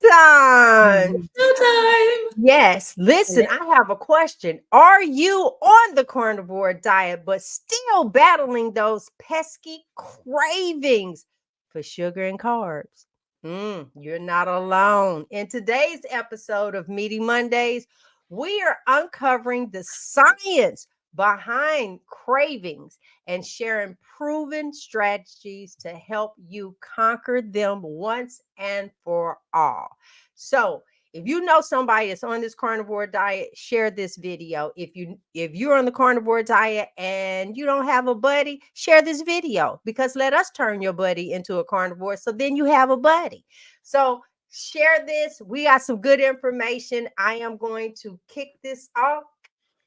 Showtime. Showtime. Yes. Listen, I have a question. Are you on the carnivore diet, but still battling those pesky cravings for sugar and carbs? You're not alone. In today's episode of Meaty Mondays, we are uncovering the science behind cravings and sharing proven strategies to help you conquer them once and for all. So, if you know somebody that's on this carnivore diet, share this video. If you're on the carnivore diet and you don't have a buddy, share this video, because let us turn your buddy into a carnivore so then you have a buddy. So share this. We got some good information. I am going to kick this off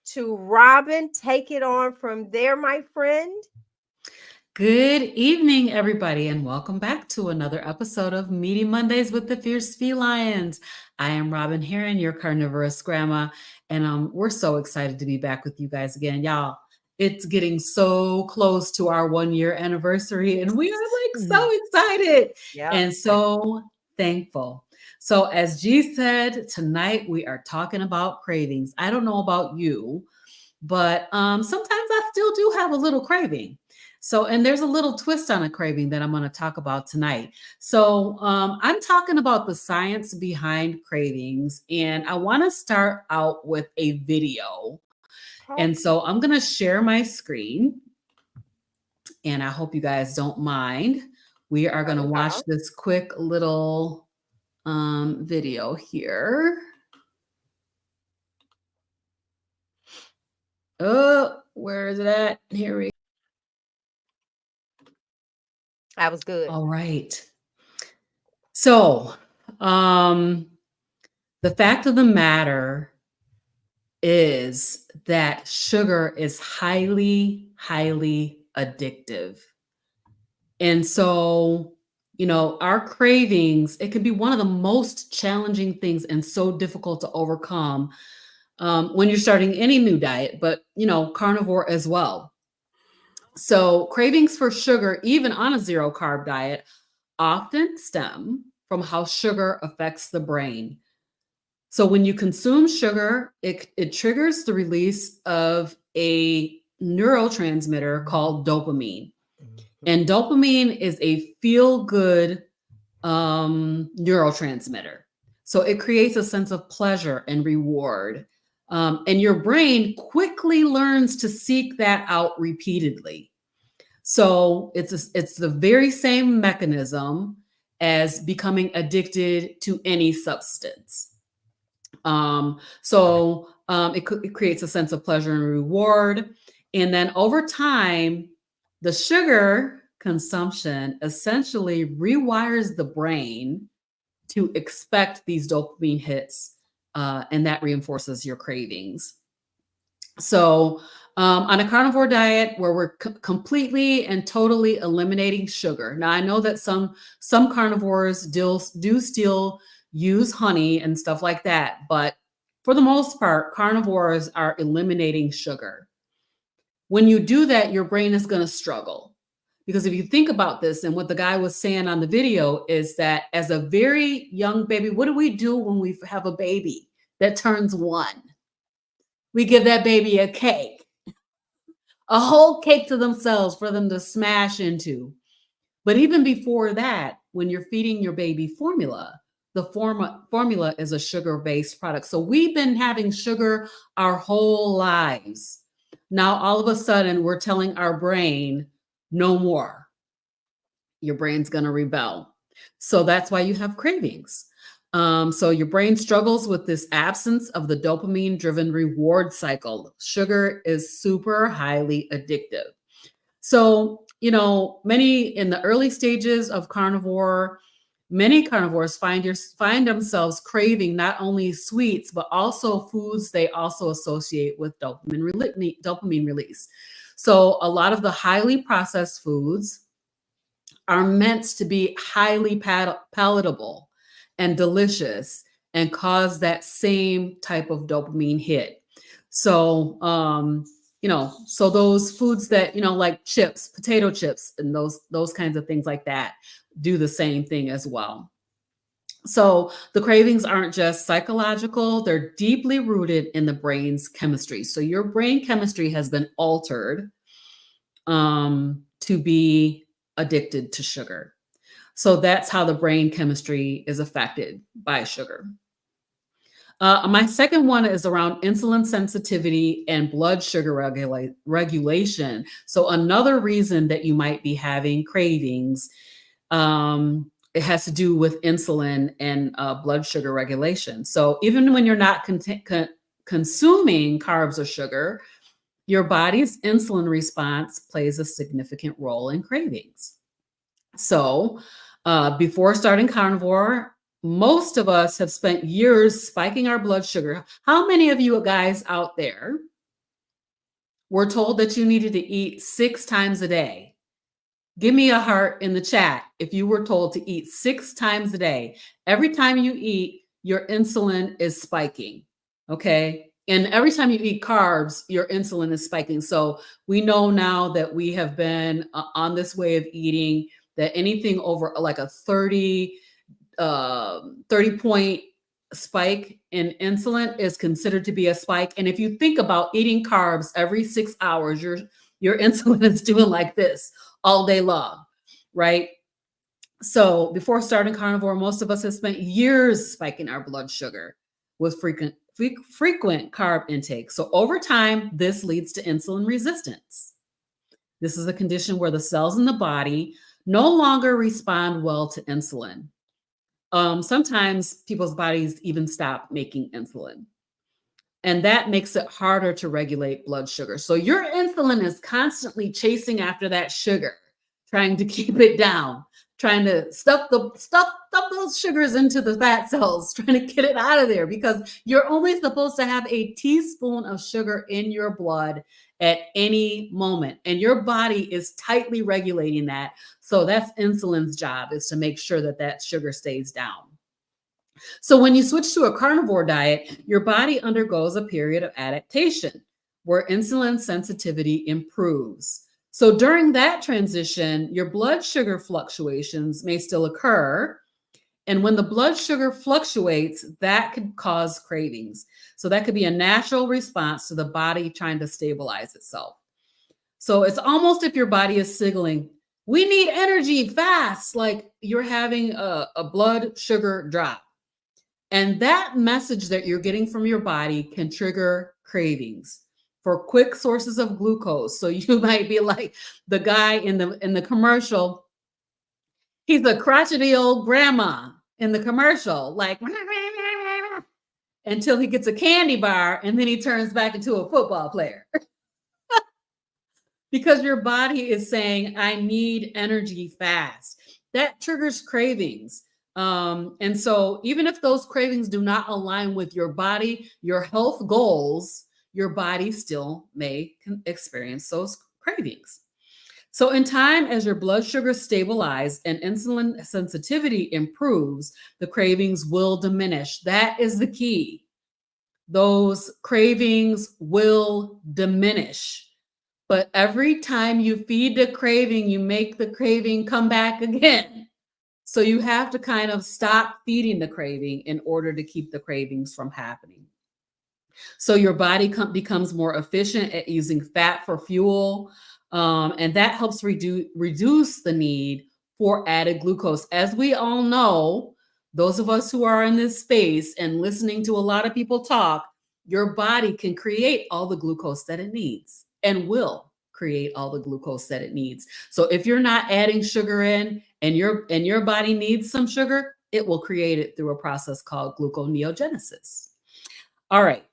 to Robyn. Take it on from there, my friend. Good evening, everybody, and welcome back to another episode of Meaty Mondays with the Fierce Felines. I am Robyn Heron, your carnivorous grandma, and we're so excited to be back with you guys again. Y'all, it's getting so close to our 1 year anniversary, and we are like so excited and so thankful. So, as G said, tonight we are talking about cravings. I don't know about you, but sometimes I still do have a little craving. So, and there's a little twist on a craving that I'm going to talk about tonight. So, I'm talking about the science behind cravings, and I want to start out with a video. And so, I'm going to share my screen, and I hope you guys don't mind. We are going to watch this quick little video here. Oh, where is it at? Here we go. That was good. All right. So, the fact of the matter is that sugar is highly, highly addictive. And so, our cravings, it can be one of the most challenging things and so difficult to overcome when you're starting any new diet, but, carnivore as well. So cravings for sugar, even on a zero carb diet, often stem from how sugar affects the brain. So when you consume sugar, it triggers the release of a neurotransmitter called dopamine. And dopamine is a feel-good neurotransmitter. So it creates a sense of pleasure and reward. And your brain quickly learns to seek that out repeatedly. So it's the very same mechanism as becoming addicted to any substance. It creates a sense of pleasure and reward. And then over time, the sugar consumption essentially rewires the brain to expect these dopamine hits, and that reinforces your cravings. So on a carnivore diet where we're completely and totally eliminating sugar. Now, I know that some carnivores do still use honey and stuff like that, but for the most part, carnivores are eliminating sugar. When you do that, your brain is going to struggle. Because if you think about this, and what the guy was saying on the video is that as a very young baby, what do we do when we have a baby that turns 1? We give that baby a cake, a whole cake to themselves for them to smash into. But even before that, when you're feeding your baby formula, the formula is a sugar-based product. So we've been having sugar our whole lives. Now, all of a sudden, we're telling our brain, no more. Your brain's going to rebel. So that's why you have cravings. So your brain struggles with this absence of the dopamine-driven reward cycle. Sugar is super highly addictive. So, many in the early stages of carnivore, many carnivores find themselves craving not only sweets, but also foods they also associate with dopamine release. So a lot of the highly processed foods are meant to be highly palatable and delicious and cause that same type of dopamine hit. So, so those foods that, like chips, potato chips, and those kinds of things like that do the same thing as well. So the cravings aren't just psychological, they're deeply rooted in the brain's chemistry. So your brain chemistry has been altered to be addicted to sugar. So that's how the brain chemistry is affected by sugar. My second one is around insulin sensitivity and blood sugar regulation. So another reason that you might be having cravings, it has to do with insulin and blood sugar regulation. So even when you're not consuming carbs or sugar, your body's insulin response plays a significant role in cravings. So before starting carnivore, most of us have spent years spiking our blood sugar. How many of you guys out there were told that you needed to eat 6 times a day? Give me a heart in the chat if you were told to eat 6 times a day. Every time you eat, your insulin is spiking. Okay. And every time you eat carbs, your insulin is spiking. So we know now that we have been on this way of eating that anything over like a 30 point spike in insulin is considered to be a spike. And if you think about eating carbs every 6 hours, your insulin is doing like this all day long, right? So before starting carnivore, most of us have spent years spiking our blood sugar with frequent carb intake. So over time, this leads to insulin resistance. This is a condition where the cells in the body no longer respond well to insulin. Sometimes people's bodies even stop making insulin. And that makes it harder to regulate blood sugar. So your insulin is constantly chasing after that sugar, trying to keep it down, trying to stuff those sugars into the fat cells, trying to get it out of there, because you're only supposed to have a teaspoon of sugar in your blood at any moment. And your body is tightly regulating that. So that's insulin's job, is to make sure that that sugar stays down. So when you switch to a carnivore diet, your body undergoes a period of adaptation where insulin sensitivity improves. So during that transition, your blood sugar fluctuations may still occur. And when the blood sugar fluctuates, that could cause cravings. So that could be a natural response to the body trying to stabilize itself. So it's almost if your body is signaling, we need energy fast, like you're having a blood sugar drop. And that message that you're getting from your body can trigger cravings for quick sources of glucose. So you might be like the guy in the commercial. He's a crotchety old grandma in the commercial, like until he gets a candy bar and then he turns back into a football player. Because your body is saying, I need energy fast. That triggers cravings. And so even if those cravings do not align with your body, your health goals, your body still may experience those cravings. So in time, as your blood sugar stabilizes and insulin sensitivity improves, the cravings will diminish. That is the key. Those cravings will diminish. But every time you feed the craving, you make the craving come back again. So you have to kind of stop feeding the craving in order to keep the cravings from happening. So your body becomes more efficient at using fat for fuel. And that helps reduce the need for added glucose. As we all know, those of us who are in this space and listening to a lot of people talk, your body can create all the glucose that it needs and will create all the glucose that it needs. So if you're not adding sugar in and your body needs some sugar, it will create it through a process called gluconeogenesis. All right.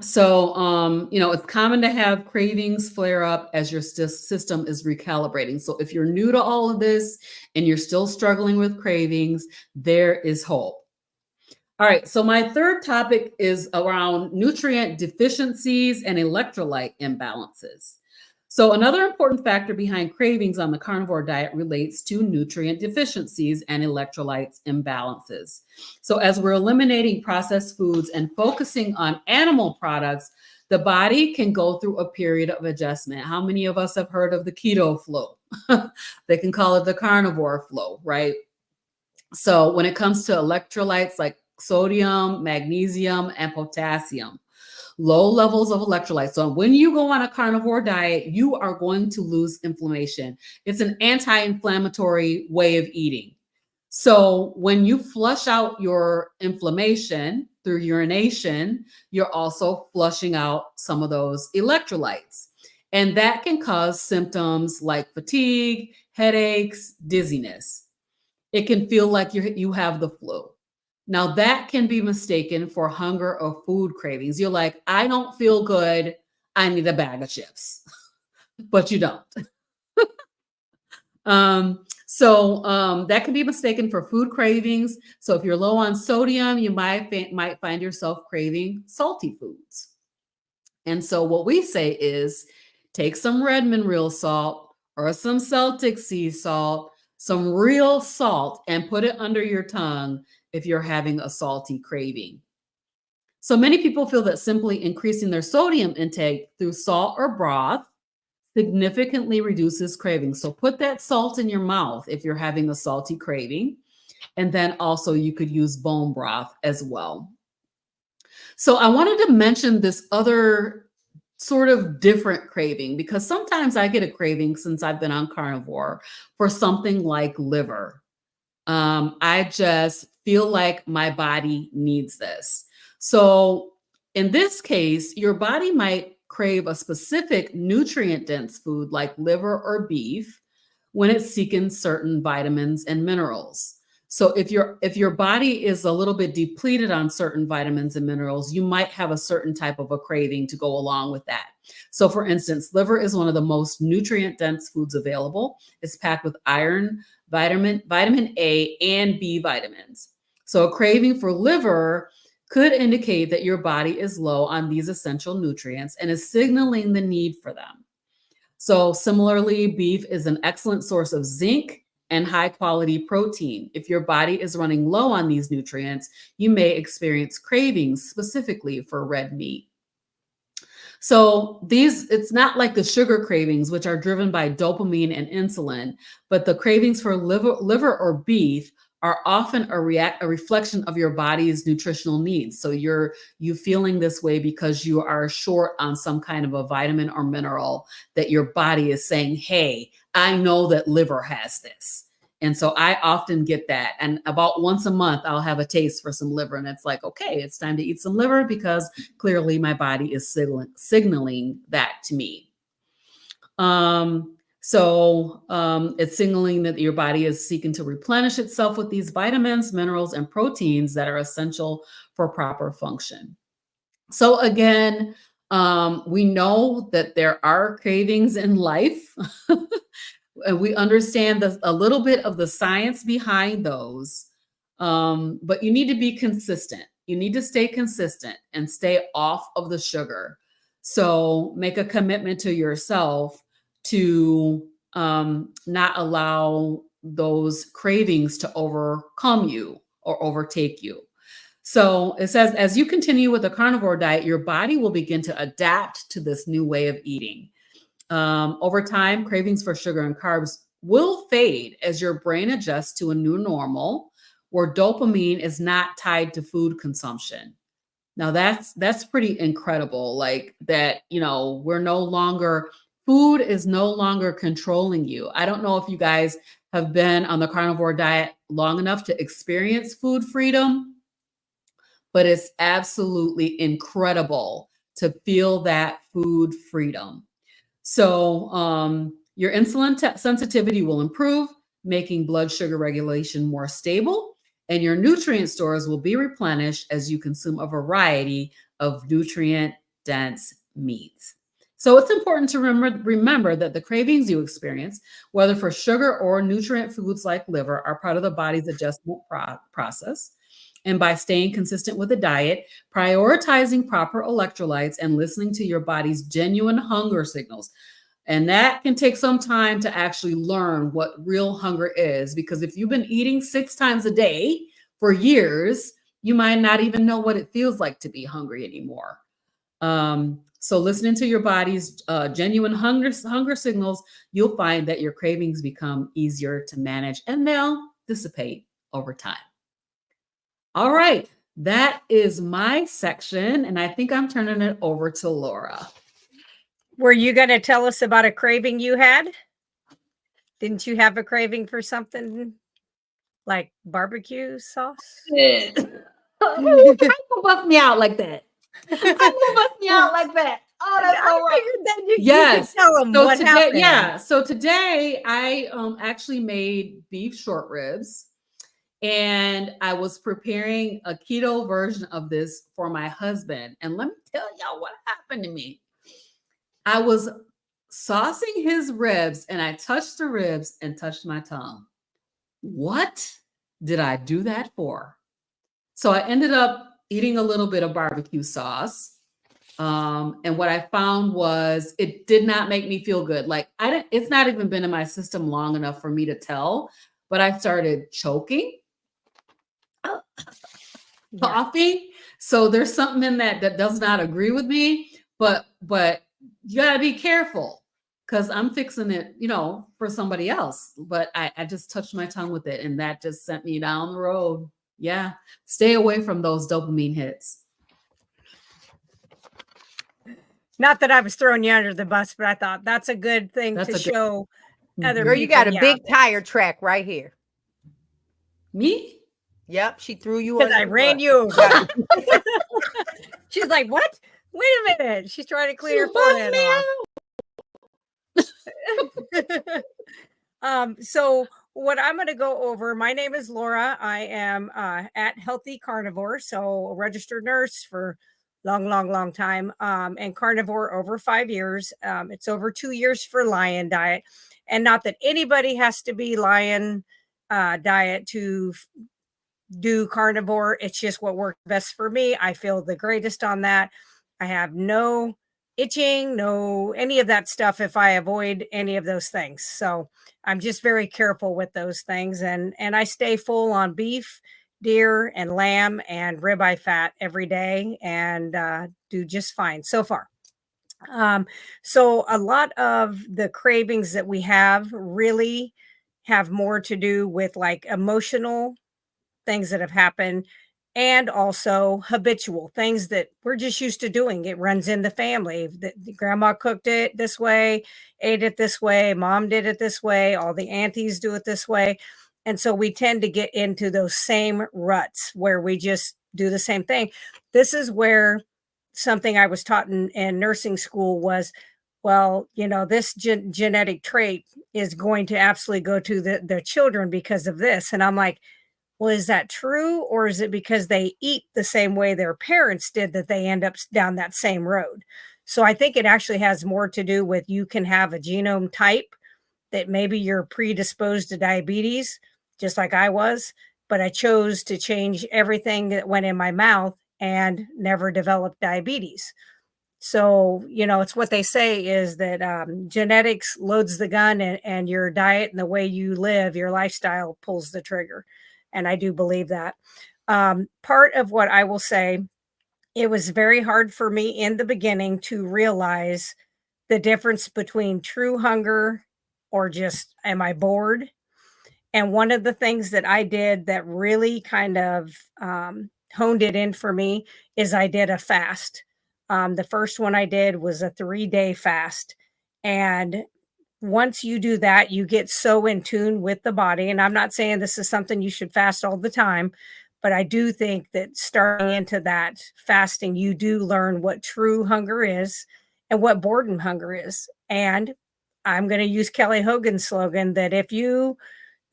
So, it's common to have cravings flare up as your system is recalibrating. So if you're new to all of this and you're still struggling with cravings, there is hope. All right, so my third topic is around nutrient deficiencies and electrolyte imbalances. So another important factor behind cravings on the carnivore diet relates to nutrient deficiencies and electrolytes imbalances. So as we're eliminating processed foods and focusing on animal products, the body can go through a period of adjustment. How many of us have heard of the keto flow? They can call it the carnivore flow, right? So when it comes to electrolytes like sodium, magnesium, and potassium, low levels of electrolytes. So when you go on a carnivore diet, you are going to lose inflammation. It's an anti-inflammatory way of eating. So when you flush out your inflammation through urination, you're also flushing out some of those electrolytes. And that can cause symptoms like fatigue, headaches, dizziness. It can feel like you have the flu. Now, that can be mistaken for hunger or food cravings. You're like, I don't feel good. I need a bag of chips, but you don't. That can be mistaken for food cravings. So if you're low on sodium, you might find yourself craving salty foods. And so what we say is take some Redmond real salt or some Celtic sea salt, some real salt, and put it under your tongue if you're having a salty craving. So many people feel that simply increasing their sodium intake through salt or broth significantly reduces cravings. So put that salt in your mouth if you're having a salty craving. And then also you could use bone broth as well. So I wanted to mention this other sort of different craving because sometimes I get a craving since I've been on carnivore for something like liver. I just feel like my body needs this. So in this case, your body might crave a specific nutrient dense food like liver or beef when it's seeking certain vitamins and minerals. So if your body is a little bit depleted on certain vitamins and minerals, you might have a certain type of a craving to go along with that. So for instance, liver is one of the most nutrient dense foods available. It's packed with iron, vitamin A, and B vitamins. So a craving for liver could indicate that your body is low on these essential nutrients and is signaling the need for them. So similarly, beef is an excellent source of zinc and high quality protein. If your body is running low on these nutrients, you may experience cravings specifically for red meat. So it's not like the sugar cravings, which are driven by dopamine and insulin, but the cravings for liver or beef are often a reflection of your body's nutritional needs. So you feeling this way because you are short on some kind of a vitamin or mineral that your body is saying, hey, I know that liver has this. And so I often get that. And about once a month, I'll have a taste for some liver. And it's like, okay, it's time to eat some liver because clearly my body is signaling that to me. It's signaling that your body is seeking to replenish itself with these vitamins, minerals, and proteins that are essential for proper function. So again, we know that there are cravings in life. We understand a little bit of the science behind those, but you need to be consistent. You need to stay consistent and stay off of the sugar. So make a commitment to yourself to not allow those cravings to overcome you or overtake you. So it says, as you continue with the carnivore diet, your body will begin to adapt to this new way of eating. Over time, cravings for sugar and carbs will fade as your brain adjusts to a new normal where dopamine is not tied to food consumption. Now that's pretty incredible. Like that, food is no longer controlling you. I don't know if you guys have been on the carnivore diet long enough to experience food freedom, but it's absolutely incredible to feel that food freedom. So your insulin sensitivity will improve, making blood sugar regulation more stable, and your nutrient stores will be replenished as you consume a variety of nutrient-dense meats. So it's important to remember that the cravings you experience, whether for sugar or nutrient foods like liver, are part of the body's adjustment process. And by staying consistent with the diet, prioritizing proper electrolytes, and listening to your body's genuine hunger signals. And that can take some time to actually learn what real hunger is, because if you've been eating 6 times a day for years, you might not even know what it feels like to be hungry anymore. So listening to your body's genuine hunger signals, you'll find that your cravings become easier to manage and they'll dissipate over time. All right. That is my section. And I think I'm turning it over to Laura. Were you going to tell us about a craving you had? Didn't you have a craving for something like barbecue sauce? How you bust me out like that? How you bust me out like that? Oh, that's so I right. figured that you Yes. could tell them So what today, happened. yeah. So today I actually made beef short ribs, and I was preparing a keto version of this for my husband. And let me tell y'all what happened to me. I was saucing his ribs, and I touched the ribs and touched my tongue. What did I do that for? So I ended up eating a little bit of barbecue sauce. And what I found was it did not make me feel good. Like it's not even been in my system long enough for me to tell, but I started choking, coughing. So there's something in that does not agree with me, but you gotta be careful because I'm fixing it, for somebody else. But I just touched my tongue with it, and that just sent me down the road. Yeah. Stay away from those dopamine hits. Not that I was throwing you under the bus, but I thought that's a good thing to show other Girl, people. you got a big tire track right here. Me? Yep, she threw you because under I the ran bus. you over. She's like, what? Wait a minute. She's trying to clean her forehead off. So what I'm going to go over, my name is Laura. I am at Healthy Carnivore, so a registered nurse for long time, and carnivore over 5 years. It's over 2 years for lion diet, and not that anybody has to be lion diet to do carnivore. It's just what worked best for me. I feel the greatest on that. I have no itching, no any of that stuff if I avoid any of those things. So I'm just very careful with those things, and I stay full on beef, deer, and lamb and ribeye fat every day, and do just fine so far. So a lot of the cravings that we have really have more to do with like emotional things that have happened, and also habitual things that we're just used to doing. It runs in the family. The grandma cooked it this way, ate it this way, mom did it this way, all the aunties do it this way. And so we tend to get into those same ruts where we just do the same thing. This is where something I was taught in nursing school was, well, this genetic trait is going to absolutely go to the children because of this. And I'm like, well, is that true? Or is it because they eat the same way their parents did that they end up down that same road? So I think it actually has more to do with you can have a genome type that maybe you're predisposed to diabetes, just like I was, but I chose to change everything that went in my mouth and never developed diabetes. So, it's what they say is that genetics loads the gun, and your diet and the way you live, your lifestyle pulls the trigger. And I do believe that. Part of what I will say, it was very hard for me in the beginning to realize the difference between true hunger or just, am I bored? And one of the things that I did that really kind of honed it in for me is I did a fast. The first one I did was a 3-day fast. And once you do that, you get so in tune with the body. And I'm not saying this is something you should fast all the time, but I do think that starting into that fasting, you do learn what true hunger is and what boredom hunger is. And I'm going to use Kelly Hogan's slogan that if you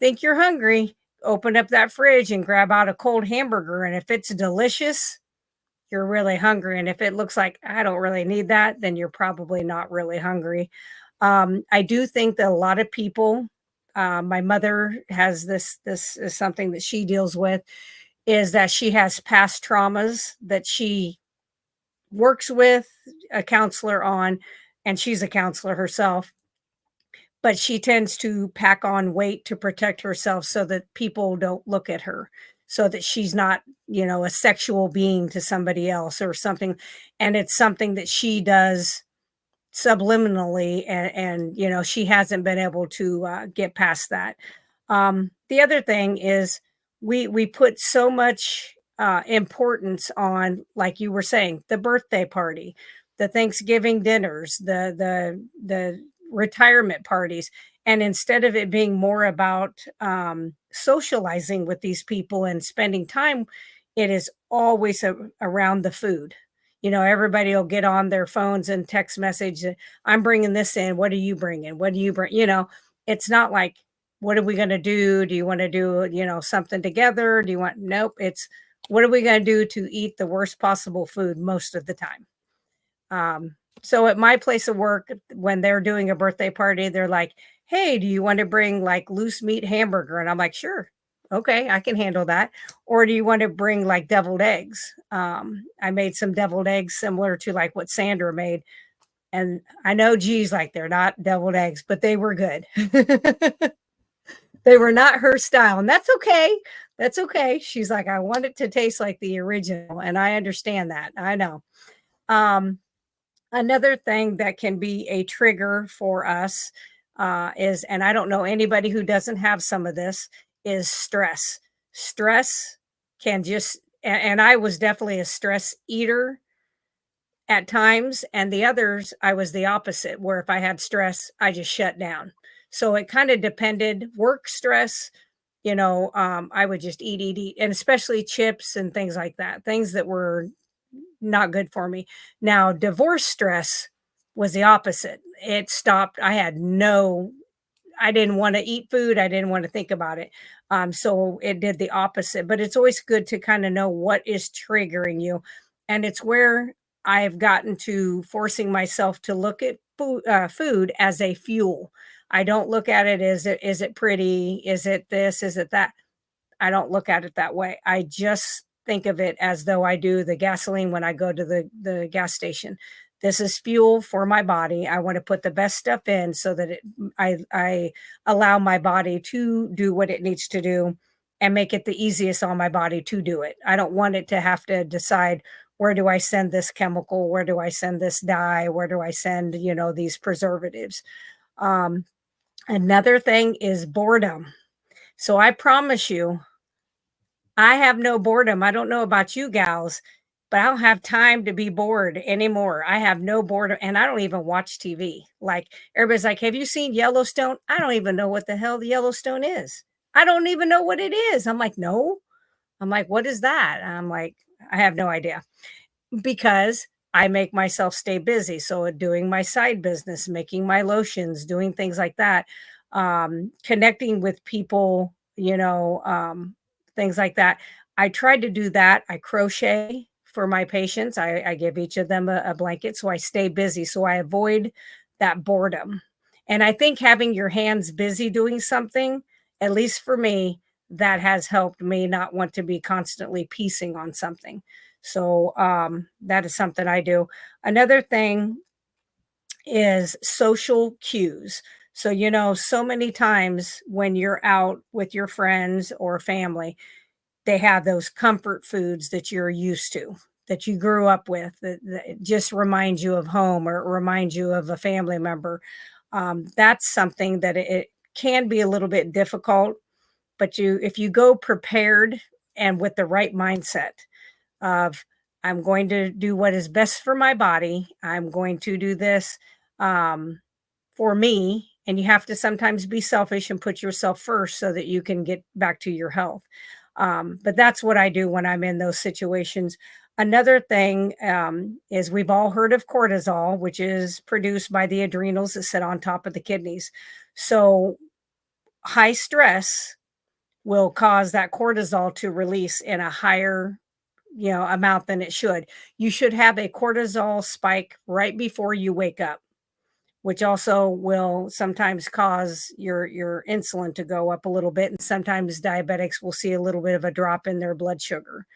think you're hungry, open up that fridge and grab out a cold hamburger. And if it's delicious, you're really hungry. And if it looks like I don't really need that, then you're probably not really hungry. I do think that a lot of people, my mother has this is something that she deals with, is that she has past traumas that she works with a counselor on, and she's a counselor herself. But she tends to pack on weight to protect herself so that people don't look at her, so that she's not, a sexual being to somebody else or something. And it's something that she does subliminally, and she hasn't been able to get past that. The other thing is we put so much importance on, like you were saying, the birthday party, the Thanksgiving dinners, the retirement parties, and instead of it being more about socializing with these people and spending time, it is always around the food. Everybody will get on their phones and text message, I'm bringing this in. What are you bringing? What do you bring? It's not like, what are we going to do? Do you want to do, something together? Do you want, nope. It's, what are we going to do to eat the worst possible food most of the time? So at my place of work, when they're doing a birthday party, they're like, hey, do you want to bring like loose meat hamburger? And I'm like, sure. Okay, I can handle that. Or do you want to bring like deviled eggs? I made some deviled eggs similar to like what Sandra made. And I know, geez, like they're not deviled eggs, but they were good. They were not her style. And that's okay. That's okay. She's like, I want it to taste like the original. And I understand that. I know. Another thing that can be a trigger for us is, and I don't know anybody who doesn't have some of this, is stress. Stress can just, and I was definitely a stress eater at times, and the others, I was the opposite, where if I had stress, I just shut down. So it kind of depended. Work stress, I would just eat, and especially chips and things like that, things that were not good for me. Now, divorce stress was the opposite. It stopped. I didn't want to eat food. I didn't want to think about it. So it did the opposite, but it's always good to kind of know what is triggering you. And it's where I've gotten to forcing myself to look at food as a fuel. I don't look at it as, is it pretty? Is it this? Is it that? I don't look at it that way. I just think of it as though I do the gasoline when I go to the gas station. This is fuel for my body. I want to put the best stuff in so that I allow my body to do what it needs to do and make it the easiest on my body to do it. I don't want it to have to decide, where do I send this chemical? Where do I send this dye? Where do I send, these preservatives? Another thing is boredom. So I promise you, I have no boredom. I don't know about you gals, but I don't have time to be bored anymore. I have no boredom, and I don't even watch TV. Like, everybody's like, have you seen Yellowstone? I don't even know what the hell the Yellowstone is. I don't even know what it is. I'm like, no. I'm like, what is that? I'm like, I have no idea, because I make myself stay busy. So doing my side business, making my lotions, doing things like that, connecting with people, things like that. I tried to do that. I crochet for my patients. I give each of them a blanket. So I stay busy. So I avoid that boredom. And I think having your hands busy doing something, at least for me, that has helped me not want to be constantly piecing on something. So that is something I do. Another thing is social cues. So, so many times when you're out with your friends or family, they have those comfort foods that you're used to, that you grew up with, that just reminds you of home or reminds you of a family member. That's something that it can be a little bit difficult, but if you go prepared and with the right mindset of, I'm going to do what is best for my body. I'm going to do this for me. And you have to sometimes be selfish and put yourself first so that you can get back to your health. But that's what I do when I'm in those situations. Another thing is, we've all heard of cortisol, which is produced by the adrenals that sit on top of the kidneys. So high stress will cause that cortisol to release in a higher amount than it should. You should have a cortisol spike right before you wake up, which also will sometimes cause your insulin to go up a little bit. And sometimes diabetics will see a little bit of a drop in their blood sugar.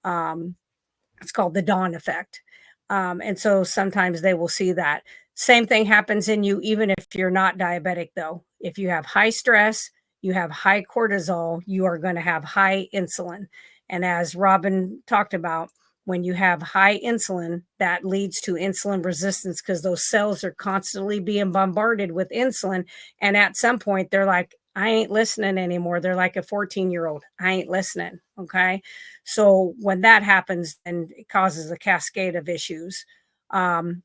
It's called the dawn effect. And so sometimes they will see that. Same thing happens in you, even if you're not diabetic, though. If you have high stress, you have high cortisol, you are going to have high insulin. And as Robyn talked about, when you have high insulin, that leads to insulin resistance, because those cells are constantly being bombarded with insulin. And at some point, they're like, I ain't listening anymore. They're like a 14-year-old. I ain't listening. Okay. So when that happens, then it causes a cascade of issues. Um,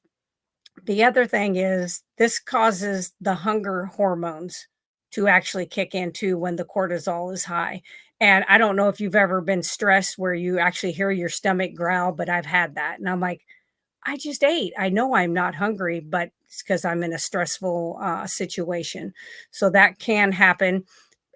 the other thing is this causes the hunger hormones to actually kick in too when the cortisol is high. And I don't know if you've ever been stressed where you actually hear your stomach growl, but I've had that. And I'm like, I just ate. I know I'm not hungry, but it's because I'm in a stressful situation. So that can happen.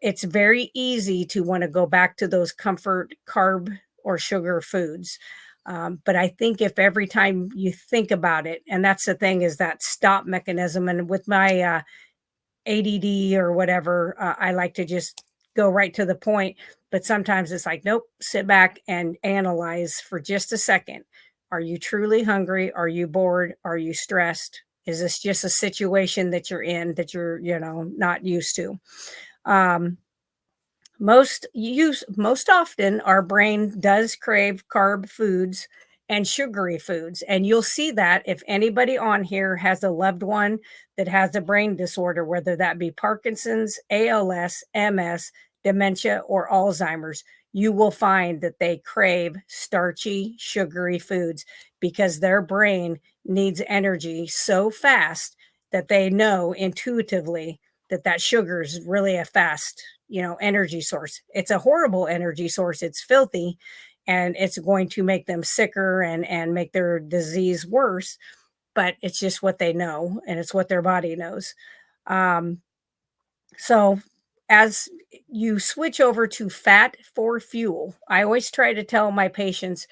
It's very easy to want to go back to those comfort carb or sugar foods. But I think if every time you think about it, and that's the thing is that stop mechanism. And with my ADD or whatever, I like to just go right to the point. But sometimes it's like, nope, sit back and analyze for just a second. Are you truly hungry? Are you bored? Are you stressed? Is this just a situation that you're in that you're, not used to? Um, most often our brain does crave carb foods and sugary foods, and you'll see that if anybody on here has a loved one that has a brain disorder, whether that be Parkinson's, ALS, MS, dementia, or Alzheimer's, you will find that they crave starchy, sugary foods because their brain needs energy so fast that they know intuitively that that sugar is really a fast, energy source. It's a horrible energy source. It's filthy, and it's going to make them sicker and make their disease worse. But it's just what they know, and it's what their body knows. Um, so as you switch over to fat for fuel, I always try to tell my patients,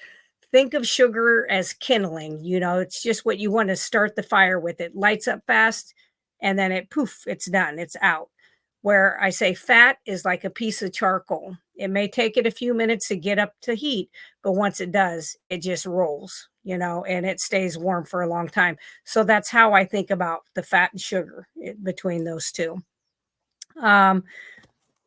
think of sugar as kindling. It's just what you want to start the fire with. It lights up fast and then it's done. It's out. Where I say fat is like a piece of charcoal. It may take it a few minutes to get up to heat, but once it does, it just rolls, and it stays warm for a long time. So that's how I think about the fat and sugar between those two. Um,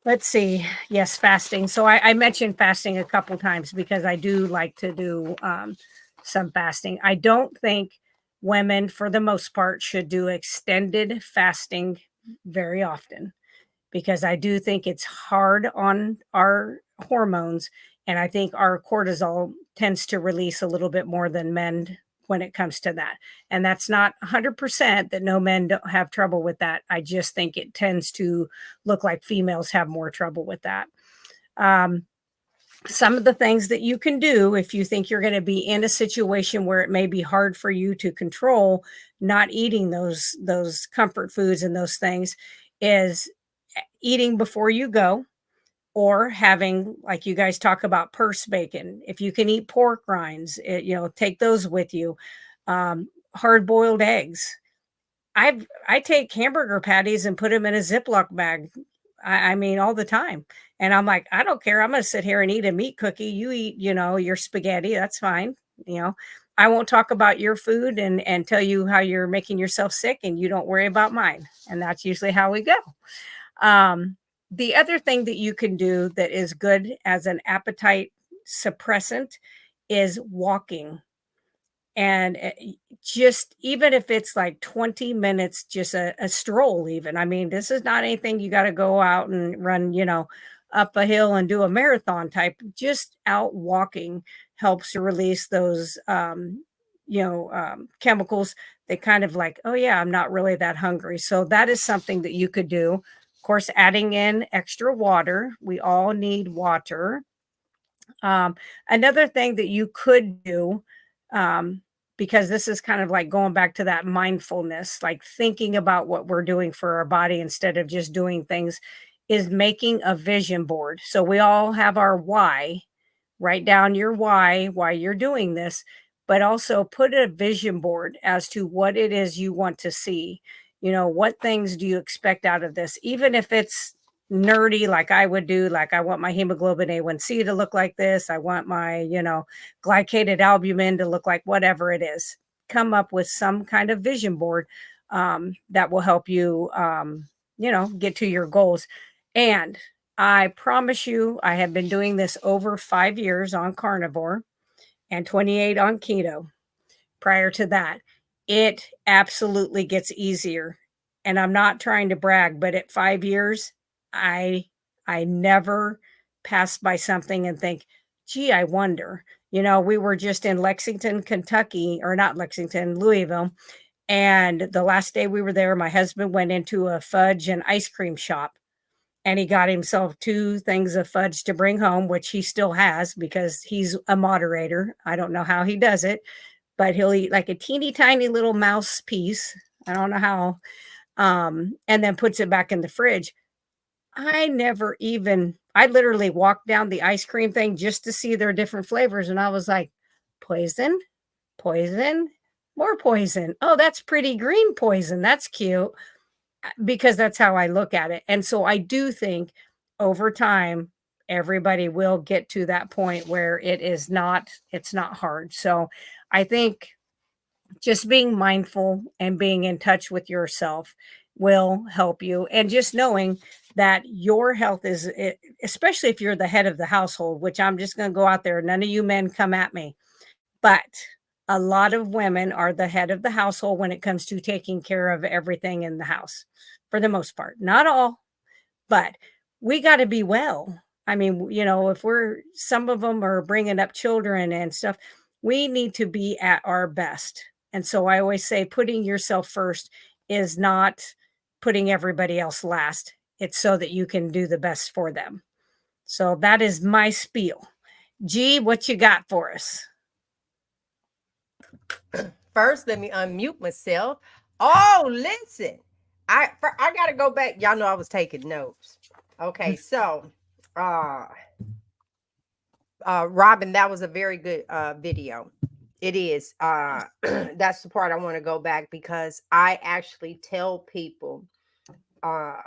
let's see. Yes, fasting. So I mentioned fasting a couple times because I do like to do some fasting. I don't think women, for the most part, should do extended fasting very often because I do think it's hard on our hormones. And I think our cortisol tends to release a little bit more than men when it comes to that. And that's not 100% that no men don't have trouble with that. I just think it tends to look like females have more trouble with that. Some of the things that you can do if you think you're going to be in a situation where it may be hard for you to control not eating those comfort foods and those things is eating before you go, or having, like you guys talk about, purse bacon. If you can eat pork rinds, take those with you. Hard boiled eggs. I take hamburger patties and put them in a Ziploc bag. I mean, all the time. And I'm like, I don't care. I'm going to sit here and eat a meat cookie. You eat, your spaghetti. That's fine. I won't talk about your food and tell you how you're making yourself sick, and you don't worry about mine. And that's usually how we go. The other thing that you can do that is good as an appetite suppressant is walking. And just even if it's like 20 minutes, just a stroll, even. I mean, this is not anything you got to go out and run, up a hill and do a marathon type. Just out walking helps to release those, chemicals that kind of like, oh, yeah, I'm not really that hungry. So that is something that you could do. Of course, adding in extra water. We all need water. Another thing that you could do, because this is kind of like going back to that mindfulness, like thinking about what we're doing for our body instead of just doing things, is making a vision board. So we all have our why. Write down your why you're doing this, but also put a vision board as to what it is you want to see. What things do you expect out of this? Even if it's nerdy, like I would do, like I want my hemoglobin A1C to look like this. I want my, glycated albumin to look like whatever it is. Come up with some kind of vision board that will help you, get to your goals. And I promise you, I have been doing this over 5 years on carnivore and 28 on keto. Prior to that, it absolutely gets easier. And I'm not trying to brag, but at 5 years, I never pass by something and think, gee, I wonder. You know, we were just in Lexington, Kentucky, or not Lexington, Louisville. And the last day we were there, my husband went into a fudge and ice cream shop and he got himself 2 things of fudge to bring home, which he still has because he's a moderator. I don't know how he does it, but he'll eat like a teeny tiny little mouse piece. I don't know how. And then puts it back in the fridge. I literally walked down the ice cream thing just to see their different flavors. And I was like, poison, poison, more poison. Oh, that's pretty green poison. That's cute. Because that's how I look at it. And so I do think over time, everybody will get to that point where it's not hard. So I think just being mindful and being in touch with yourself will help you. And just knowing that your health is, especially if you're the head of the household, which I'm just going to go out there, none of you men come at me, but a lot of women are the head of the household when it comes to taking care of everything in the house for the most part. Not all, but we got to be well. I mean, you know, if some of them are bringing up children and stuff, we need to be at our best. And so I always say putting yourself first is not putting everybody else last. It's so that you can do the best for them. So that is my spiel. G, what you got for us? First, let me unmute myself. Oh, listen. I got to go back. Y'all know I was taking notes. Okay, so Robyn, that was a very good video. It is. That's the part I want to go back because I actually tell people I've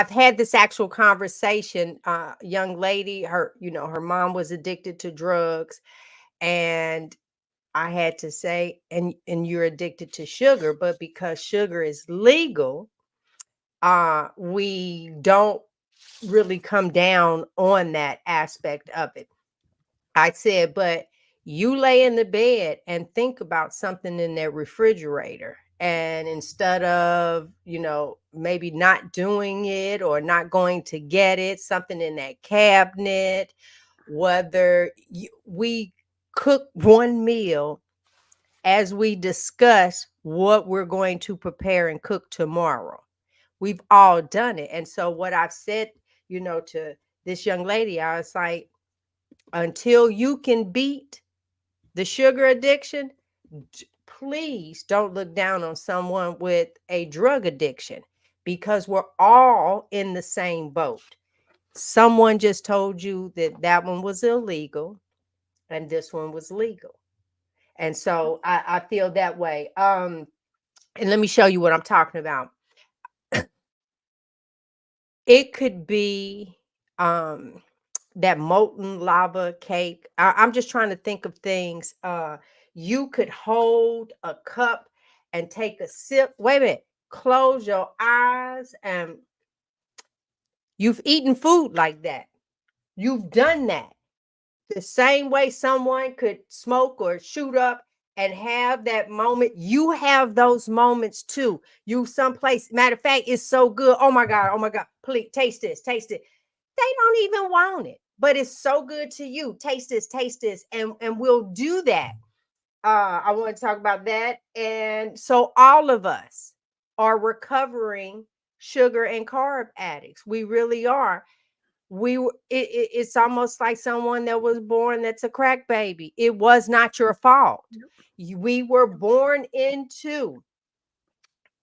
had this actual conversation. Young lady, her mom was addicted to drugs, and I had to say, and you're addicted to sugar, but because sugar is legal, we don't really come down on that aspect of it. I said, but you lay in the bed and think about something in that refrigerator. And instead of, maybe not doing it or not going to get it, something in that cabinet, whether we cook one meal as we discuss what we're going to prepare and cook tomorrow. We've all done it. And so what I've said, to this young lady, I was like, until you can beat the sugar addiction, please don't look down on someone with a drug addiction because we're all in the same boat. Someone just told you that one was illegal and this one was legal. And so I feel that way. And let me show you what I'm talking about. It could be that molten lava cake. I'm just trying to think of things. You could hold a cup and take a sip. Wait a minute. Close your eyes and you've eaten food like that. You've done that. The same way someone could smoke or shoot up and have that moment, you have those moments too. You someplace, matter of fact, it's so good. Oh my God, please taste this, taste it. They don't even want it, but it's so good to you. Taste this, and we'll do that. I want to talk about that. And so all of us are recovering sugar and carb addicts. We really are. It's almost like someone that was born that's a crack baby. It was not your fault. We were born into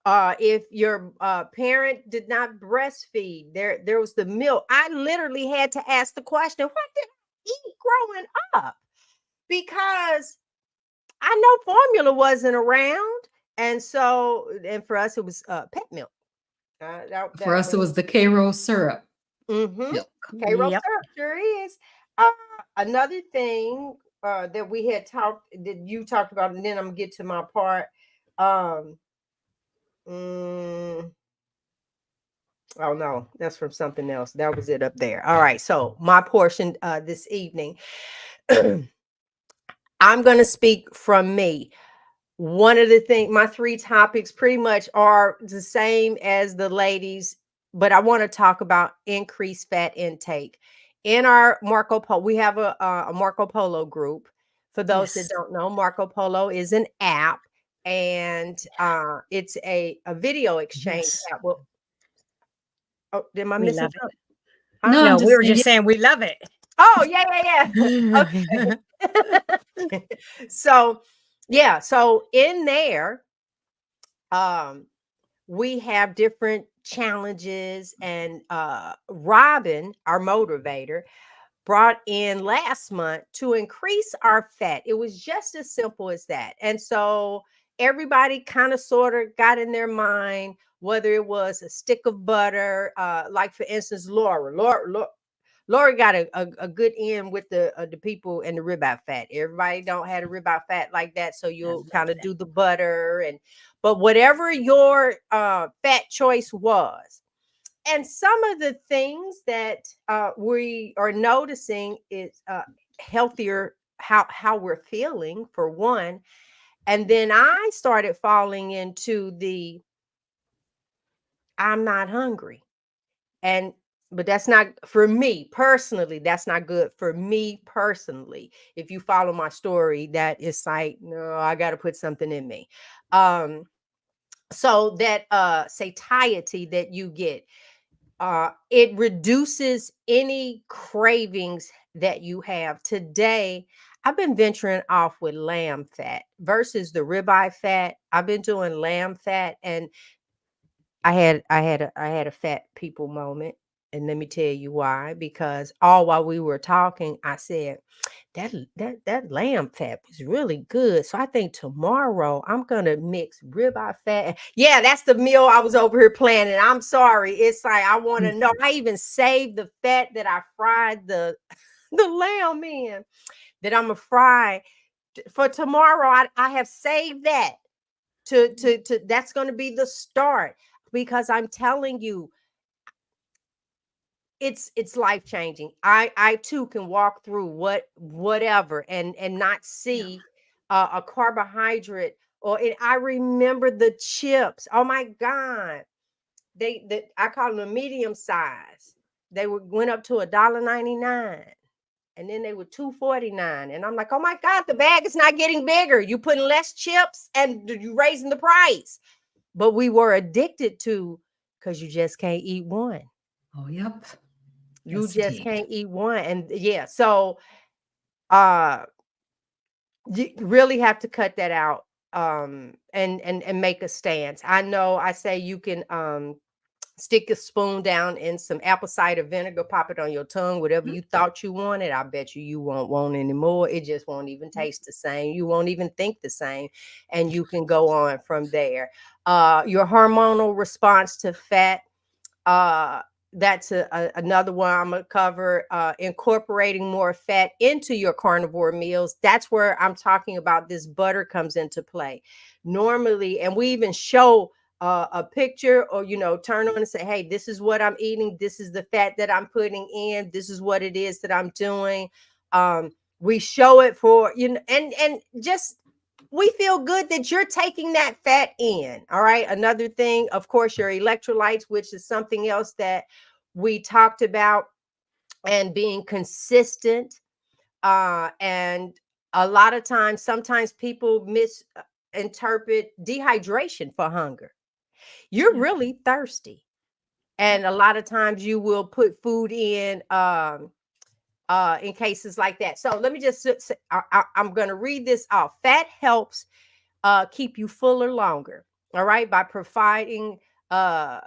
if your parent did not breastfeed, there was the milk. I literally had to ask the question, what did I eat growing up? Because I know formula wasn't around. And for us it was pet milk. For us, it was the Cairo syrup. Milk. Yep. Syrup sure is. Another thing that we had talked, that you talked about, and then I'm gonna get to my part. Oh no, that's from something else. That was it up there. All right. So my portion this evening, I'm gonna speak from me. One of the things, my 3 topics pretty much are the same as the ladies, but I want to talk about increased fat intake. In our Marco Polo, we have a Marco Polo group. For those that Yes. don't know, Marco Polo is an app, and it's a video exchange Yes. app. Well, oh, am I We missing love it. something? Huh? No, I'm No, we just were saying, just saying we love it. Oh, yeah, yeah, yeah. Okay. So, yeah, so in there, um, we have different challenges, and Robyn, our motivator, brought in last month to increase our fat. It was just as simple as that. And so everybody kind of sort of got in their mind whether it was a stick of butter, like for instance, Laura got a good end with the people and the ribeye fat. Everybody don't have a ribeye fat like that, so I you'll love kind of that. do the butter, and but whatever your fat choice was. And some of the things that we are noticing is healthier, how we're feeling for one. And then I started falling into the I'm not hungry. And but that's not for me personally. That's not good for me personally. If you follow my story, that is like, no, I got to put something in me. Um, so that satiety that you get, it reduces any cravings that you have. Today, I've been venturing off with lamb fat versus the ribeye fat. I've been doing lamb fat, and I had a fat people moment, and let me tell you why. Because all while we were talking, I said that lamb fat was really good. So I think tomorrow I'm gonna mix ribeye fat. Yeah, that's the meal I was over here planning. I'm sorry. It's like I want to know. I even saved the fat that I fried the the lamb in, that I'm gonna fry for tomorrow. I have saved that to that's going to be the start, because I'm telling you, it's life changing. I too can walk through whatever and not Yeah. see a carbohydrate. Or I remember the chips. Oh my god, I call them a medium size. They went up to $1.99, and then they were $2.49, and I'm like, oh my god, the bag is not getting bigger. You putting less chips and you raising the price. But we were addicted to, because you just can't eat one. oh, yep. You Yes, just indeed. can't eat one. And yeah, so uh you really have to cut that out, and make a stance. I know I say you can stick a spoon down in some apple cider vinegar, pop it on your tongue, whatever Mhm. you thought you wanted. I bet you won't want anymore. It just won't even taste the same. You won't even think the same. And you can go on from there. Your hormonal response to fat, uh that's another one I'm gonna cover. Incorporating more fat into your carnivore meals, that's where I'm talking about this butter comes into play normally. And we even show a picture, or turn on and say, hey, this is what I'm eating, this is the fat that I'm putting in, this is what it is that I'm doing. We show it for and just we feel good that you're taking that fat in. All right. Another thing, of course, your electrolytes, which is something else that we talked about, and being consistent. And a lot of times, sometimes people misinterpret dehydration for hunger. You're Yeah. really thirsty. Yep. And a lot of times you will put food in cases like that. So let me just I'm going to read this off. Fat helps keep you fuller longer. All right, by providing uh,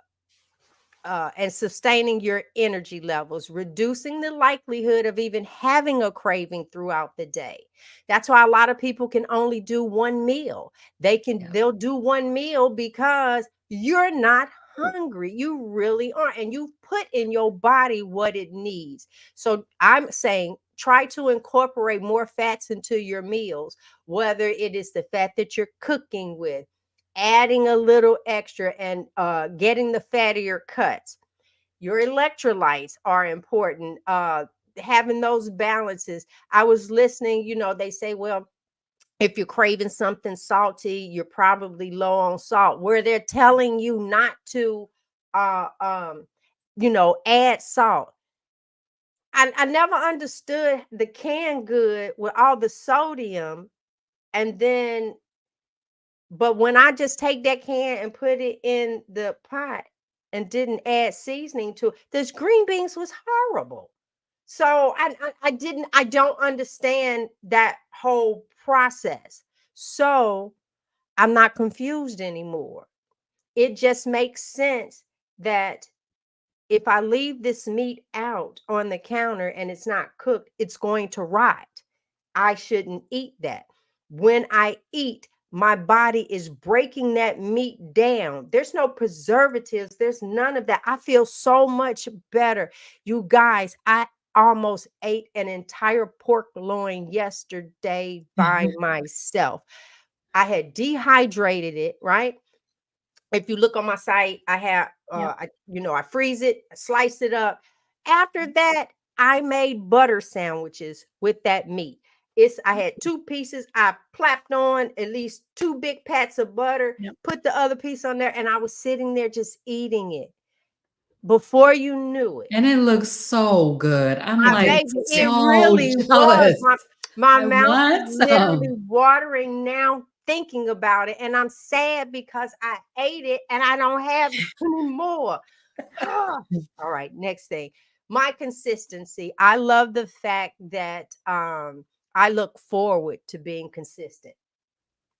and sustaining your energy levels, reducing the likelihood of even having a craving throughout the day. That's why a lot of people can only do one meal. Yeah. They'll do one meal because you're not hungry. You really aren't. And you've put in your body what it needs. So I'm saying try to incorporate more fats into your meals, whether it is the fat that you're cooking with, adding a little extra, and getting the fattier cuts. Your electrolytes are important. Having those balances. I was listening, they say, well, if you're craving something salty, you're probably low on salt, where they're telling you not to add salt. I never understood the canned good with all the sodium, and then but when I just take that can and put it in the pot and didn't add seasoning to it, those green beans was horrible. So I don't understand that whole process. So I'm not confused anymore. It just makes sense that if I leave this meat out on the counter and it's not cooked, it's going to rot. I shouldn't eat that. When I eat, my body is breaking that meat down. There's no preservatives, there's none of that. I feel so much better. You guys, I almost ate an entire pork loin yesterday by myself. I had dehydrated it, right? If you look on my site, I have Yep. I freeze it, slice it up. After that, I made butter sandwiches with that meat. I had two pieces. I plapped on at least two big pats of butter, Yep. put the other piece on there, and I was sitting there just eating it. Before you knew it, And it looks so good. I'm my like baby, it so really was. jealous. My I mouth is want literally some. watering now thinking about it. And I'm sad because I ate it and I don't have any more. All right, next thing. My consistency. I love the fact that I look forward to being consistent.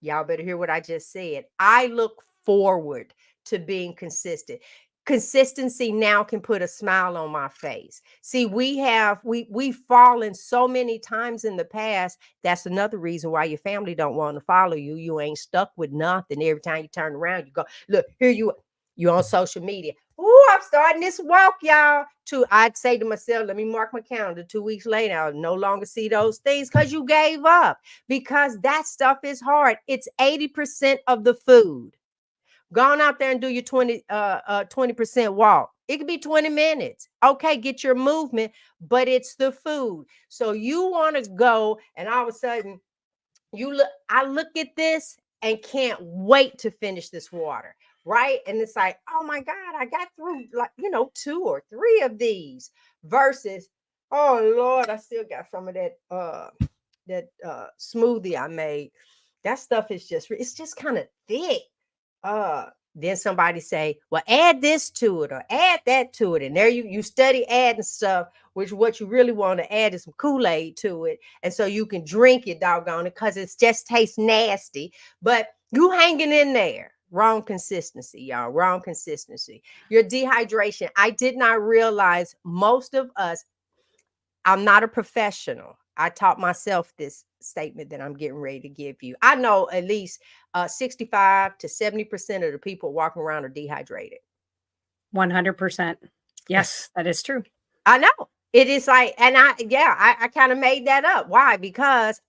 Y'all better hear what I just said. I look forward to being consistent. Consistency now can put a smile on my face. See, we've fallen so many times in the past. That's another reason why your family don't want to follow you. You ain't stuck with nothing. Every time you turn around, you go, look, here you on social media. Ooh, I'm starting this walk, y'all. I'd say to myself, let me mark my calendar 2 weeks later. I'll no longer see those things because you gave up. Because that stuff is hard. It's 80% of the food. Go on out there and do your 20% walk. It could be 20 minutes. Okay, get your movement, but it's the food. So you want to go, and all of a sudden, I look at this and can't wait to finish this water. Right. And it's like, oh my God, I got through 2 or 3 of these versus, oh Lord, I still got some of that smoothie I made. That stuff is it's just kind of thick. Then somebody say, well, add this to it or add that to it. And there you study adding stuff, which what you really want to add is some Kool-Aid to it. And so you can drink it, doggone it, because it just tastes nasty. But you hanging in there. Wrong consistency, y'all. Wrong consistency. Your dehydration. I did not realize most of us, I'm not a professional. I taught myself this statement that I'm getting ready to give you. I know at least 65 to 70% of the people walking around are dehydrated. 100%. Yes, that is true. I know. It is like, and I kind of made that up. Why? Because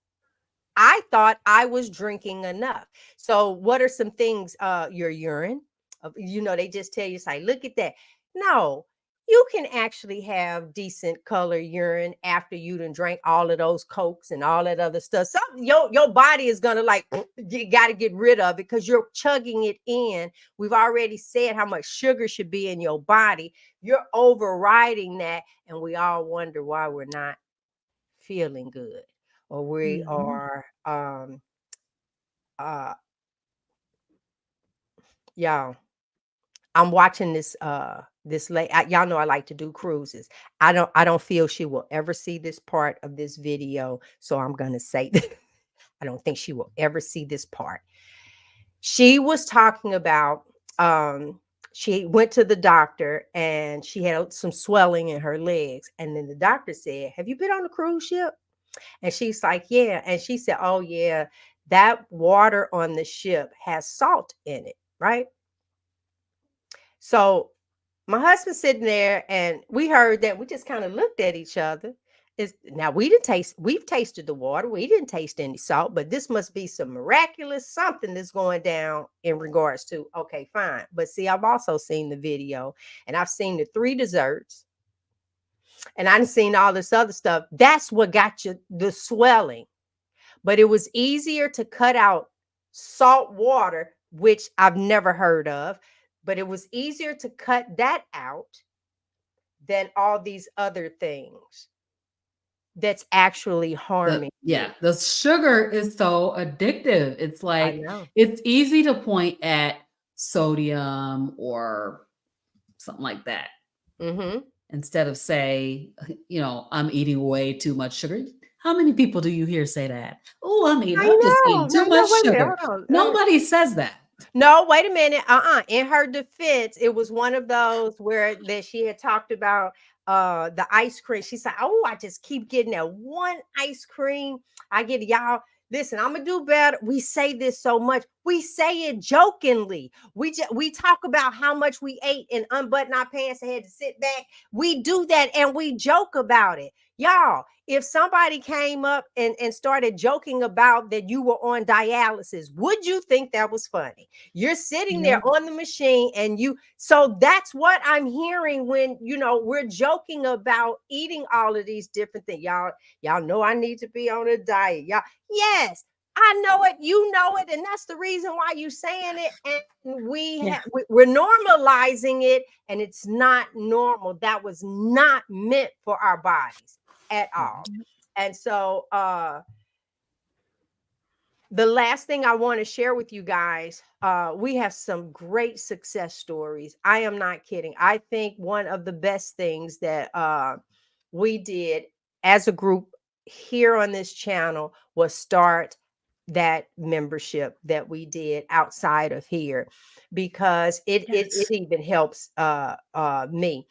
I thought I was drinking enough. So what are some things? Your urine. They just tell you, it's like, look at that. No, you can actually have decent color urine after you done drank all of those Cokes and all that other stuff. So your body is gonna you got to get rid of it because you're chugging it in. We've already said how much sugar should be in your body. You're overriding that, and we all wonder why we're not feeling good, or we are y'all. I'm watching this y'all know I like to do cruises. I don't feel she will ever see this part of this video, so I'm gonna say that I don't think she will ever see this part. She was talking about she went to the doctor and she had some swelling in her legs, and then the doctor said, have you been on a cruise ship? And she's like, yeah. And she said, oh yeah, that water on the ship has salt in it, right? So my husband's sitting there and we heard that. We just kind of looked at each other. Now we've tasted the water. We didn't taste any salt, but this must be some miraculous something that's going down in regards to, okay, fine. But see, I've also seen the video and I've seen the 3 desserts and I've seen all this other stuff. That's what got you the swelling. But it was easier to cut out salt water, which I've never heard of, but it was easier to cut that out than all these other things that's actually harming you. The sugar is so addictive. It's I like, know. it's easy to point at sodium or something like that Mm-hmm. instead of say, I'm eating way too much sugar. How many people do you hear say that? Oh, I'm just eating too I much know. Wait a minute. sugar. Hold on. Nobody says that. No, wait a minute. In her defense, it was one of those where that she had talked about the ice cream. She said, "Oh, I just keep getting that one ice cream. I get y'all. Listen, I'm gonna do better." We say this so much. We say it jokingly. We talk about how much we ate and unbutton our pants and had to sit back. We do that and we joke about it. Y'all, if somebody came up and started joking about that you were on dialysis, would you think that was funny? You're sitting there on the machine and so that's what I'm hearing when, we're joking about eating all of these different things. Y'all know I need to be on a diet. Y'all, yes, I know it, you know it, and that's the reason why you're saying it. And we're normalizing it, and it's not normal. That was not meant for our bodies at all. And so the last thing I want to share with you guys, we have some great success stories. I am not kidding. I think one of the best things that we did as a group here on this channel was start that membership that we did outside of here, because it even helps me.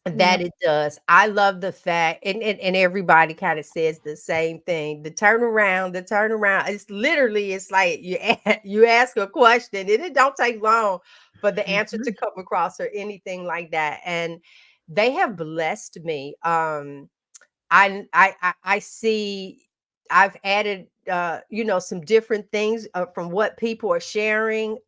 That it does. I love the fact, and everybody kind of says the same thing. The turnaround. It's literally, it's like you ask a question and it don't take long for the answer to come across or anything like that. And they have blessed me. I see. I've added some different things from what people are sharing.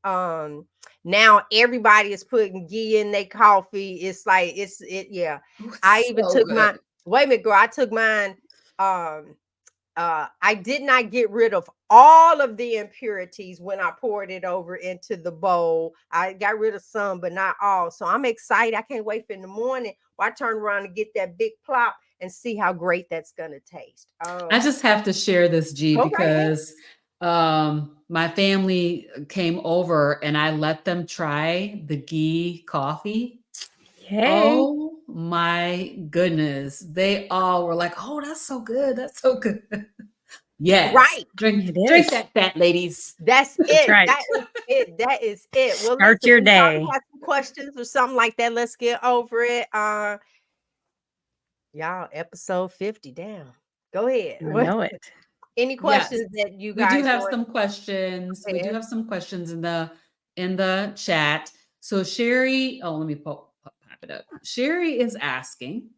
Now everybody is putting ghee in their coffee. It's like yeah. I even took mine. Wait a minute, girl. I took mine. I did not get rid of all of the impurities when I poured it over into the bowl. I got rid of some, but not all. So I'm excited. I can't wait for in the morning. I turn around and get that big plop and see how great that's gonna taste. I just have to share this, G, because my family came over and I let them try the ghee coffee. Yay. Oh my goodness. They all were like, "Oh, that's so good. That's so good." Yes. Right. Drink that, fat ladies. That's it. Right. That is it. Well, Start your day. Have some questions or something like that. Let's get over it. Y'all, episode 50 down. Go ahead. I know it. Any questions that you guys? We do have some questions. We do have some questions in the chat. So Sherry, let me pop it up. Sherry is asking,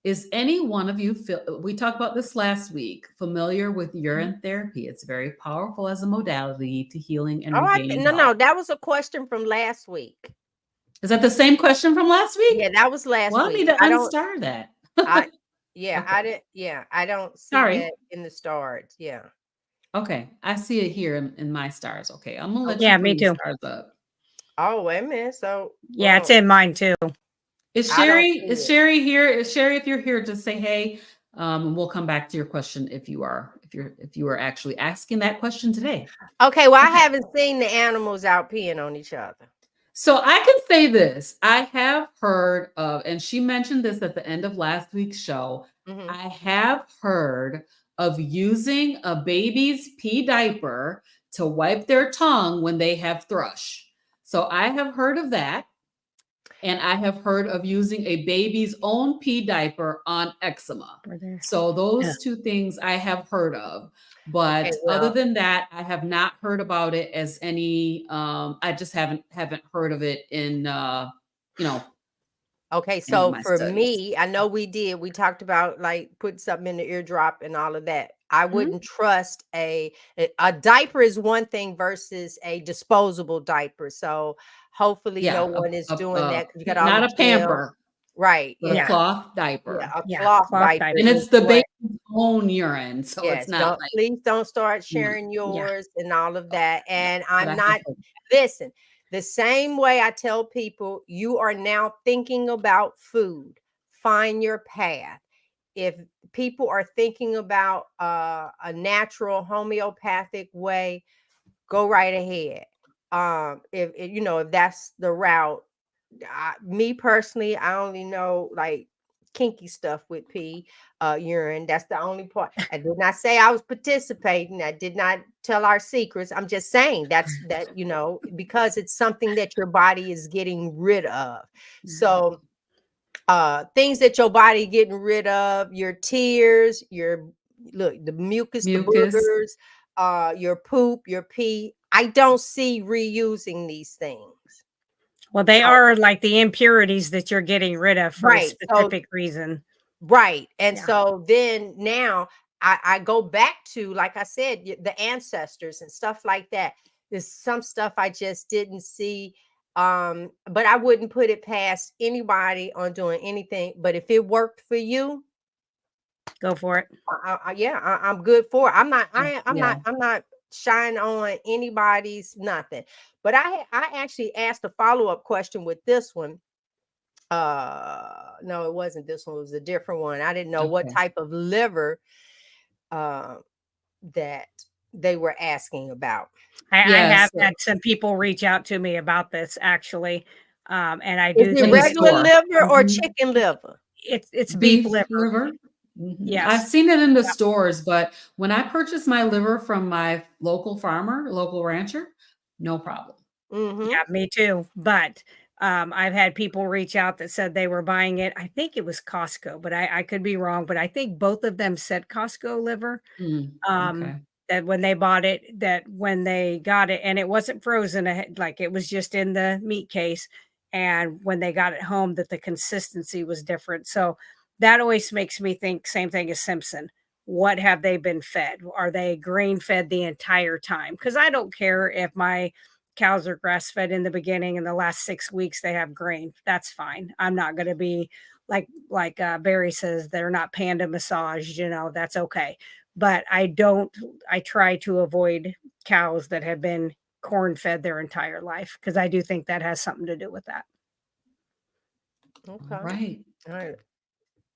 is any one of you we talked about this last week, familiar with urine therapy? It's very powerful as a modality to healing and regaining health. No, that was a question from last week. Is that the same question from last week? Yeah, that was last week. I need to unstar that. I Okay. I don't see that in the stars. Yeah. Okay. I see it here in my stars. Okay. I'm gonna let you bring the stars up. Oh, wait a minute. So it's in mine too. Is Sherry here? Is Sherry, if you're here, just say hey. And we'll come back to your question if you are actually asking that question today. Okay, well, I haven't seen the animals out peeing on each other. So I can say this. I have heard of, and she mentioned this at the end of last week's show. I have heard of using a baby's pee diaper to wipe their tongue when they have thrush. So I have heard of that. And I have heard of using a baby's own pee diaper on eczema. So those two things I have heard of. But other than that, I have not heard about it as any. I just haven't heard of it in. Okay, so for me, I know we talked about like putting something in the eardrop and all of that. I wouldn't trust a diaper is one thing versus a disposable diaper. So hopefully no one is doing that. You got all not a pamper. Right. But a cloth diaper. Yeah, a cloth diaper. And it's the baby's own urine. So it's not please don't start sharing yours and all of that. And I'm not, listen, the same way I tell people, you are now thinking about food. find your path. If people are thinking about a natural homeopathic way, go right ahead. If you know, if that's the route, me personally, I only know like kinky stuff with pee, urine. That's the only part. I did not say I was participating. I did not tell our secrets. I'm just saying that, you know, because it's something that your body is getting rid of. So things that your body getting rid of, your tears, your the mucus, the Mucus. boogers, your poop, your pee. I don't see reusing these things. Well, they So, are like the impurities that you're getting rid of for a right. So specific reason. right. And Yeah. so then now I go back to, like I said, the ancestors and stuff like that. There's some stuff I just didn't see. But I wouldn't put it past anybody on doing anything. But if it worked for you, Go for it. I'm good for it. I'm not, Yeah. I'm not shying on anybody's nothing. But I actually asked a follow-up question with this one. No, it wasn't this one, it was a different one. I didn't know what Okay. type of liver that they were asking about. I Yeah. have So had some people reach out to me about this actually. And I Is do it in the think regular store. liver or Mhm. chicken liver? it's beef Beef liver. liver. I've Yes. seen it in the stores, but when I purchase my liver from my local farmer, local rancher, no problem. Mm-hmm. Yeah, me too. But I've had people reach out that said they were buying it. I think it was Costco, but I could be wrong. But I think both of them said Costco liver. Okay. That when they bought it, that when they got it, and it wasn't frozen, like it was just in the meat case. And when they got it home, that the consistency was different. So that always makes me think same thing as Simpson. What have they been fed? Are they grain fed the entire time? Because I don't care if my cows are grass fed in the beginning and the last 6 weeks they have grain. That's fine. I'm not going to be like Barry says, they're not panda massaged, you know, that's okay. But I try to avoid cows that have been corn fed their entire life because I do think that has something to do with that. Okay. All right. All right.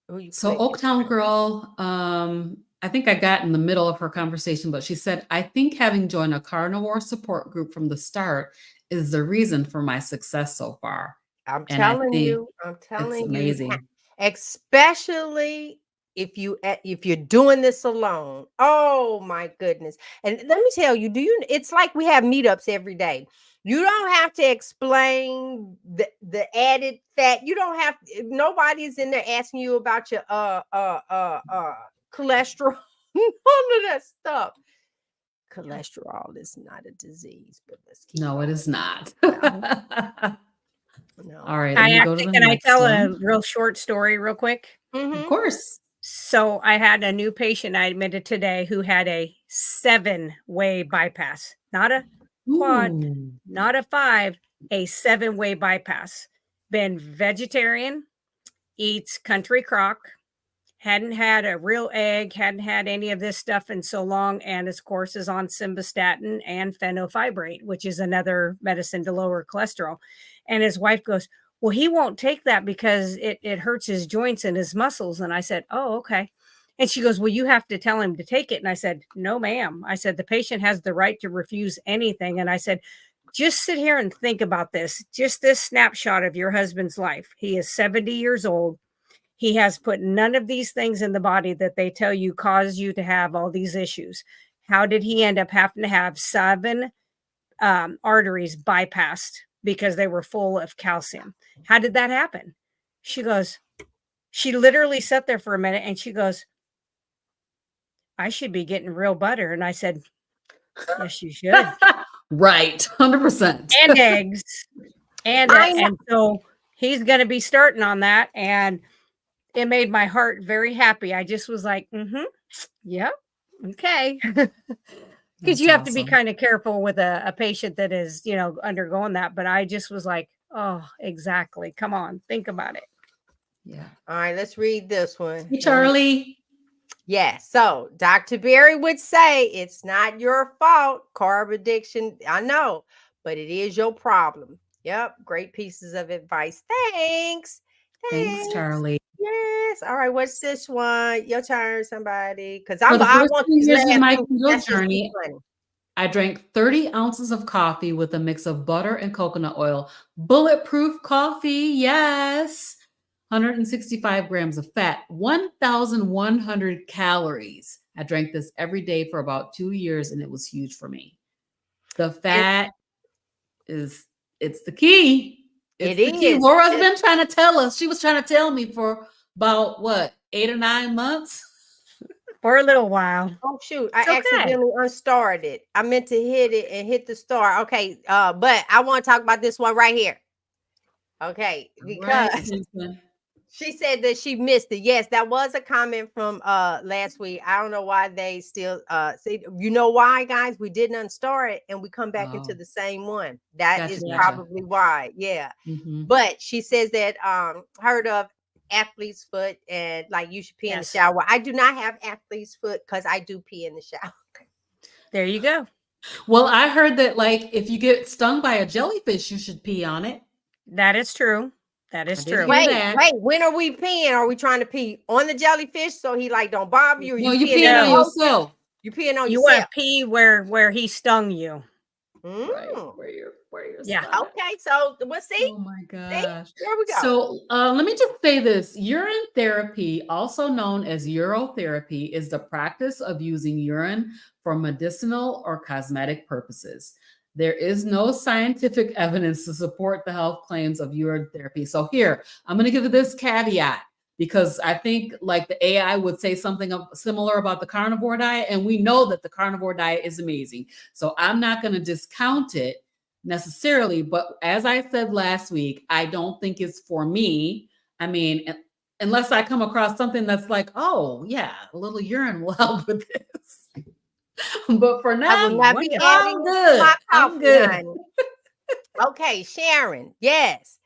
Who you So clicking? Oaktown Girl, I think I got in the middle of her conversation, but she said, I think having joined a carnivore support group from the start is the reason for my success so far. I'm And I telling think you, it's amazing. especially if you're doing this alone. Oh my goodness. And let me tell you, it's like we have meetups every day. You don't have to explain the added fat. You don't have nobody's in there asking you about your cholesterol, none of that stuff. Cholesterol is not a disease, but let's keep No, it going. is not. No. All right, let me go to the Can I next tell a one. real short story real quick? Of Mm-hmm. course. So I had a new patient I admitted today who had a 7-way bypass, not a quad, Ooh. not a 5, a 7-way bypass. Been vegetarian, eats country crock, hadn't had a real egg, hadn't had any of this stuff in so long, and of course is on simvastatin and fenofibrate, which is another medicine to lower cholesterol. And his wife goes, well, he won't take that because it hurts his joints and his muscles. And I said, oh, okay. And she goes, well, you have to tell him to take it. And I said, no, ma'am. I said, the patient has the right to refuse anything. And I said, just sit here and think about this. Just this snapshot of your husband's life. He is 70 years old. He has put none of these things in the body that they tell you cause you to have all these issues. How did he end up having to have 7 arteries bypassed because they were full of calcium? How did that happen? She goes, she literally sat there for a minute and she goes, I should be getting real butter. And I said, yes, you should. Right. 100%. And eggs. I know. And so he's going to be starting on that. And it made my heart very happy. I just was like, yep, okay. Because you have to be kind of careful with a patient that is, you know, undergoing that. But I just was like, oh, exactly. Come on, think about it. Yeah. All right, let's read this one. Hey, Charlie. Yeah, so Dr. Berry would say it's not your fault, carb addiction. I know, but it is your problem. Yep, great pieces of advice. Thanks. Thanks, Charlie. Yes. All right. What's this one? Your turn, somebody. Because For the I first want 2 these years of last my two. keto That's just too journey, funny. I drank 30 ounces of coffee with a mix of butter and coconut oil. Bulletproof coffee, yes. 165 grams of fat, 1,100 calories. I drank this every day for about 2 years, and it was huge for me. The And fat it's the key. it It's the key. is. Laura's been trying to tell us. She was trying to tell me for about what, 8 or 9 months? For a little while. Oh shoot, I It's okay. accidentally unstarred it. I meant to hit it and hit the star. Okay, but I want to talk about this one right here. Okay, Right, because Susan. she said that she missed it. Yes, that was a comment from last week. I don't know why they still see. You know why, guys? We didn't unstar it and we come back into Oh, the same one. That gotcha, is Yeah. probably why. Yeah. Mhm. But she says that heard of athlete's foot and like you should pee in the Yes. shower. I do not have athlete's foot because I do pee in the shower. There you go. Well, I heard that, like, if you get stung by a jellyfish, you should pee on it. That is true. That is I did true. hear Wait, that. wait. When are we peeing? Are we trying to pee on the jellyfish so he like don't bother you? Or No, you you peeing peeing in on the No. ocean? yourself. You peeing on You want yourself. to pee where he stung you. Right, Mm. where you're Yeah. stung. Okay, so we'll see. Oh my See, gosh. there we go. So let me just say this. Urine therapy, also known as urotherapy, is the practice of using urine for medicinal or cosmetic purposes. There is no scientific evidence to support the health claims of urine therapy. So here, I'm going to give you this caveat because I think like the AI would say something similar about the carnivore diet, and we know that the carnivore diet is amazing. So I'm not going to discount it necessarily, but as I said last week, I don't think it's for me. I mean, unless I come across something that's like, oh yeah, a little urine will help with this. But for I now, will not be Wonderful. adding I'm this to my good. I'm coffee, good. honey. Okay, Sharon. Yes.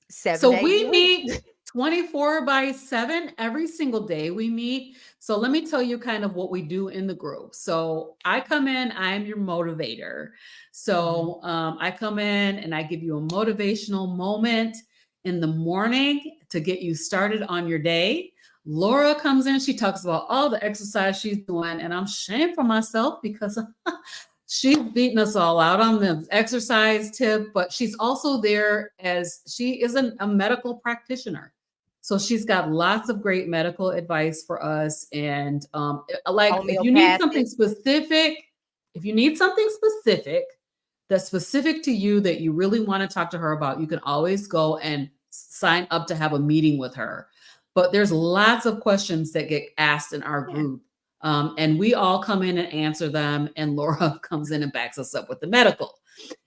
7 So days a we week. meet 24/7 every single day we meet. So let me tell you kind of what we do in the group. So I come in, I am your motivator. So I come in and I give you a motivational moment in the morning to get you started on your day. Laura comes in, she talks about all the exercise she's doing, and I'm ashamed for myself because she's beating us all out on the exercise tip, but she's also there as she isn't a medical practitioner. So she's got lots of great medical advice for us. And like if you need something Homeopathic. specific, if you need something specific that's specific to you that you really want to talk to her about, you can always go and sign up to have a meeting with her. But there's lots of questions that get asked in our Yeah. group. And we all come in and answer them, and Laura comes in and backs us up with the medical.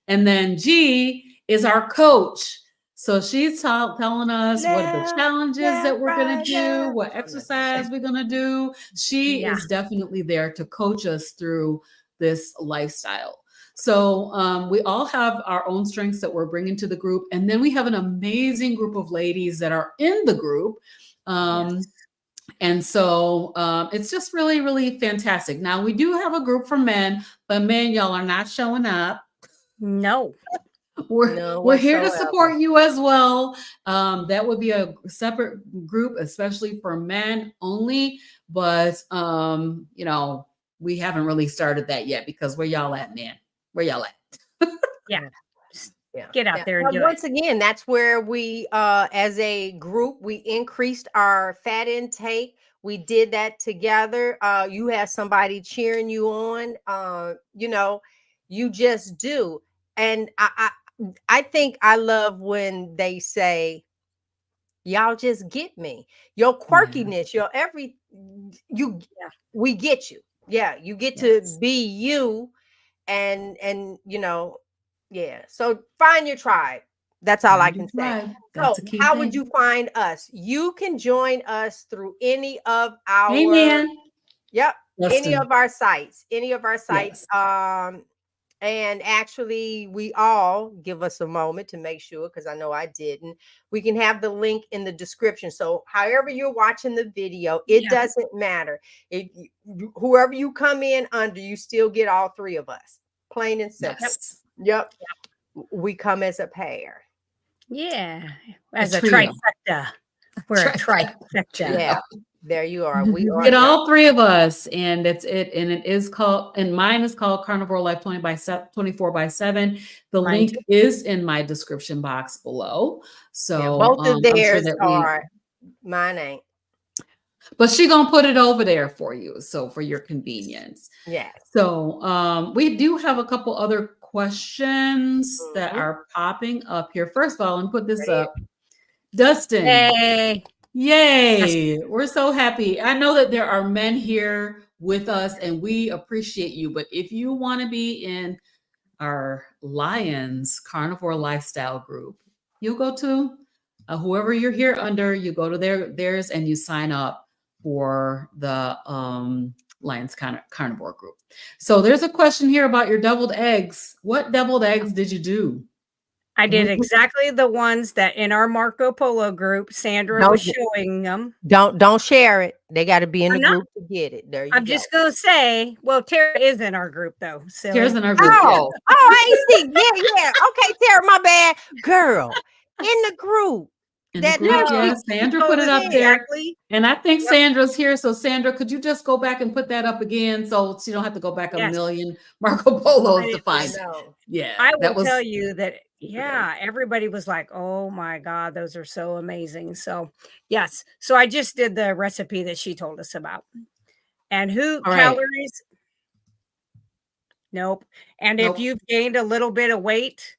And then G is our coach. So she's telling us what are the Left, challenges that we're going to right, do, left. what exercise we're going to do. She Yeah. is definitely there to coach us through this lifestyle. So we all have our own strengths that we're bringing to the group. And then we have an amazing group of ladies that are in the group. Yes. And so it's just really, really fantastic. Now, we do have a group for men, but men, y'all are not showing up. No. We're here to whatsoever. support you as well. That would be a separate group, especially for men only. But you know, we haven't really started that yet because where y'all at, man? Where y'all at? Yeah. Yeah. Get out there and But do it. once again, that's where we as a group we increased our fat intake. We did that together. You have somebody cheering you on. You know, you just do. And I think I love when they say, y'all just get me. Your Yeah. quirkiness, your you Yeah. we get you. Yeah, you get Yes. to be you and you know, yeah. So find your tribe. That's all I Find your can say. tribe. That's So a key how would thing. you find us? You can join us through any of our Amen. yep, any Justin. of our sites. Any of our sites. Yes. And actually we all give us a moment to make sure because I know I didn't. We can have the link in the description. So however you're watching the video, it Yeah. doesn't matter. If whoever you come in under, you still get all three of us. Plain and simple. Yes. Yep. We come as a pair. Yeah. As a trio. trifecta. We're a trifecta. Yeah, there you are. We are. Get all three of us, and it is called, and mine is called Carnivore Life 24/7. The link is in my description box below. So both of I'm theirs sure that are. Mine ain't. But she gonna put it over there for you, so for your convenience. Yes. So we do have a couple other questions that are popping up here. First of all, and put this up. Dustin. Yay. Yay. We're so happy. I know that there are men here with us and we appreciate you, but if you want to be in our Lions Carnivore Lifestyle group, you go to whoever you're here under, you go to theirs and you sign up for the Lions Carnivore group. So there's a question here about your deviled eggs. What deviled eggs did you do? I did exactly the ones that in our Marco Polo group, Sandra was showing them. Don't share it. They got to be in the group to get it. There you go. I'm just gonna say, well, Tara is in our group though. So Tara's in our group. Oh, I ain't see. Yeah. Okay, Tara, my bad. Girl, in the group. Sandra put it up there. And I think Sandra's here. So Sandra, could you just go back and put that up again so you don't have to go back a million Marco Polos to find it? Yeah. I will tell you that, everybody was like, oh my God, those are so amazing. So yes. So I just did the recipe that she told us about. And calories? Nope. And if you've gained a little bit of weight,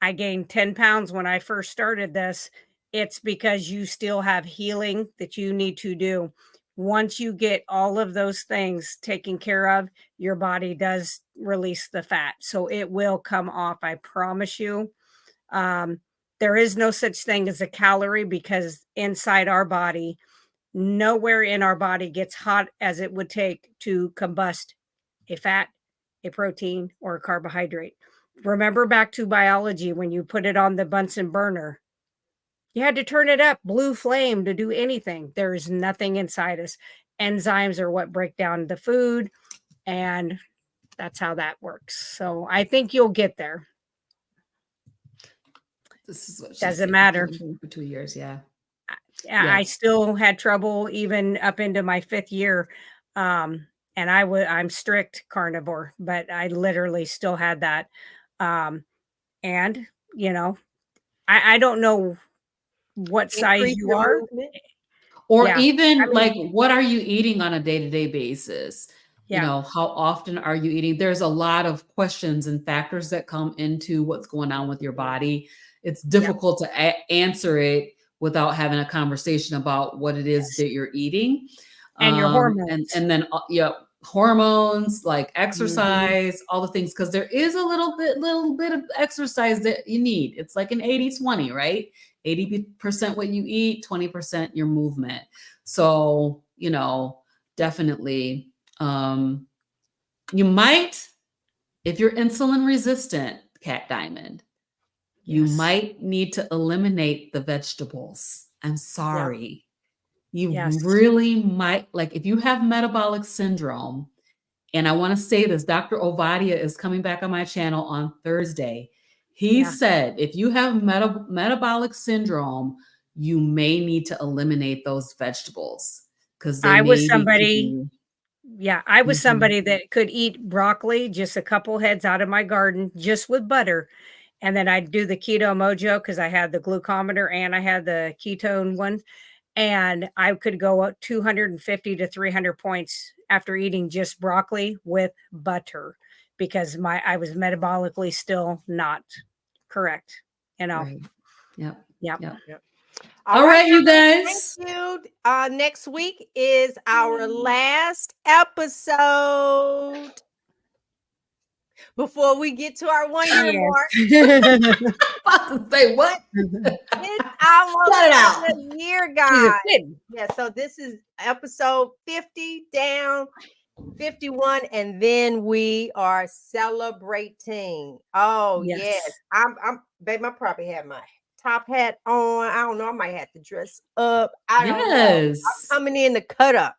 I gained 10 pounds when I first started this. It's because you still have healing that you need to do. Once you get all of those things taken care of, your body does release the fat. So it will come off. I promise you. There is no such thing as a calorie because inside our body, nowhere in our body gets hot as it would take to combust a fat, a protein, or a carbohydrate. Remember back to biology when you put it on the Bunsen burner. You had to turn it up, blue flame, to do anything. There is nothing inside us. Enzymes are what break down the food, and that's how that works. So I think you'll get there. This is what doesn't matter for 2 years. Yeah. I still had trouble even up into my 5th year. And I'm strict carnivore, but I literally still had that. And I don't know what size you are, or even what are you eating on a day-to-day basis? You know, how often are you eating? There's a lot of questions and factors that come into what's going on with your body. It's difficult to answer it without having a conversation about what it is that you're eating and your hormones, and then hormones, like exercise, all the things, because there is a little bit of exercise that you need. It's like an 80-20, right? 80% what you eat, 20% your movement. So, definitely, you might, if you're insulin resistant, Cat Diamond, you might need to eliminate the vegetables. I'm sorry. You really might, like if you have metabolic syndrome, and I want to say this, Dr. Ovadia is coming back on my channel on Thursday. He said, if you have metabolic syndrome, you may need to eliminate those vegetables because I was somebody that could eat broccoli, just a couple heads out of my garden, just with butter. And then I'd do the keto mojo because I had the glucometer and I had the ketone one. And I could go up 250 to 300 points after eating just broccoli with butter because I was metabolically still not correct. Right. Yep. All right, you guys. Thank you. Next week is our last episode before we get to our 1 year mark. About to say what? It's almost a year, guys. Yeah, so this is episode 50 down, 51, and then we are celebrating. Oh yes. I'm babe, I probably have my top hat on. I don't know. I might have to dress up. I don't know. I'm coming in to cut up.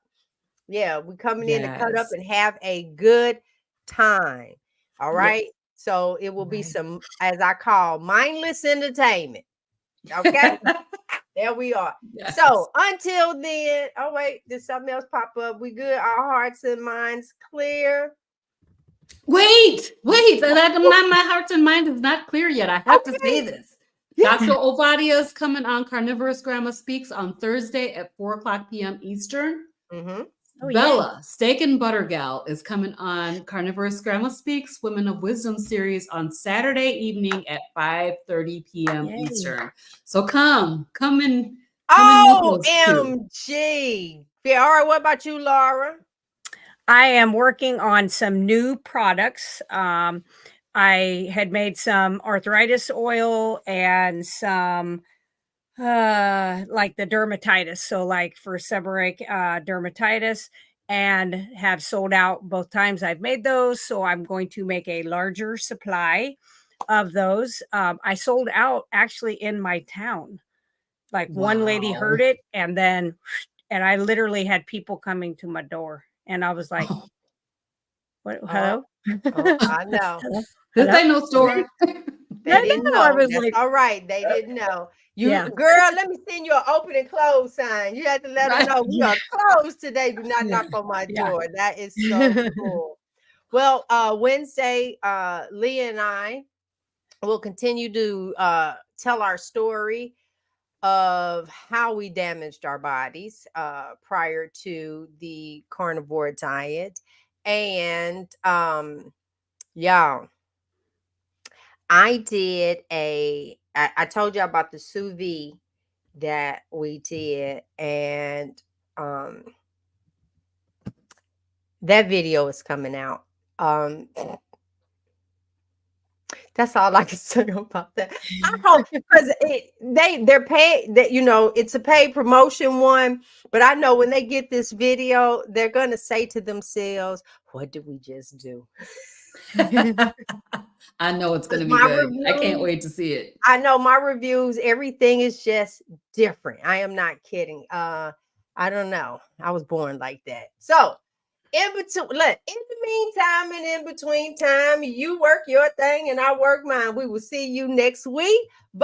Yeah, we're coming in to cut up and have a good time. All right. So it will be some, as I call, mindless entertainment. Okay. There we are. Yes. So until then, oh wait, did something else pop up? We good? Our hearts and minds clear. Wait. My heart and mind is not clear yet. I have to say this. Yeah. Dr. Ovadia is coming on Carnivorous Grandma Speaks on Thursday at 4:00 p.m. Eastern. Mm-hmm. Oh, Bella, Steak and Butter Gal, is coming on Carnivorous Grandma Speaks Women of Wisdom series on Saturday evening at 5:30 p.m. Yay. Eastern. So come and meet Oh, those two. MG. Yeah, all right. What about you, Laura? I am working on some new products. I had made some arthritis oil and some like the dermatitis. So like for seborrheic dermatitis, and have sold out both times I've made those. So I'm going to make a larger supply of those. I sold out actually in my town. Like one lady heard Wow. it, and I literally had people coming to my door, and I was like, Oh, "What? Oh, Hello? I know. Hello? this Hello?" ain't no store. They I didn't know. I know. was That's like, all right. They didn't know. Yeah. Girl, let me send you an open and close sign. You have to let them Right. know we are closed today. Do not Yeah. knock on my Yeah. door. That is so cool. Well, Wednesday, Leah and I will continue to tell our story of how we damaged our bodies prior to the carnivore diet. And y'all, I told you about the sous vide that we did, and that video is coming out. That's all I can say about that. I hope, because they're paid, that it's a paid promotion one, but I know when they get this video, they're gonna say to themselves, "What did we just do?" I know it's going to be My good. I can't reviews, wait to see it. I know my reviews, everything is just different. I am not kidding. I don't know. I was born like that. So in the meantime and in between time, you work your thing and I work mine. We will see you next week. Bye.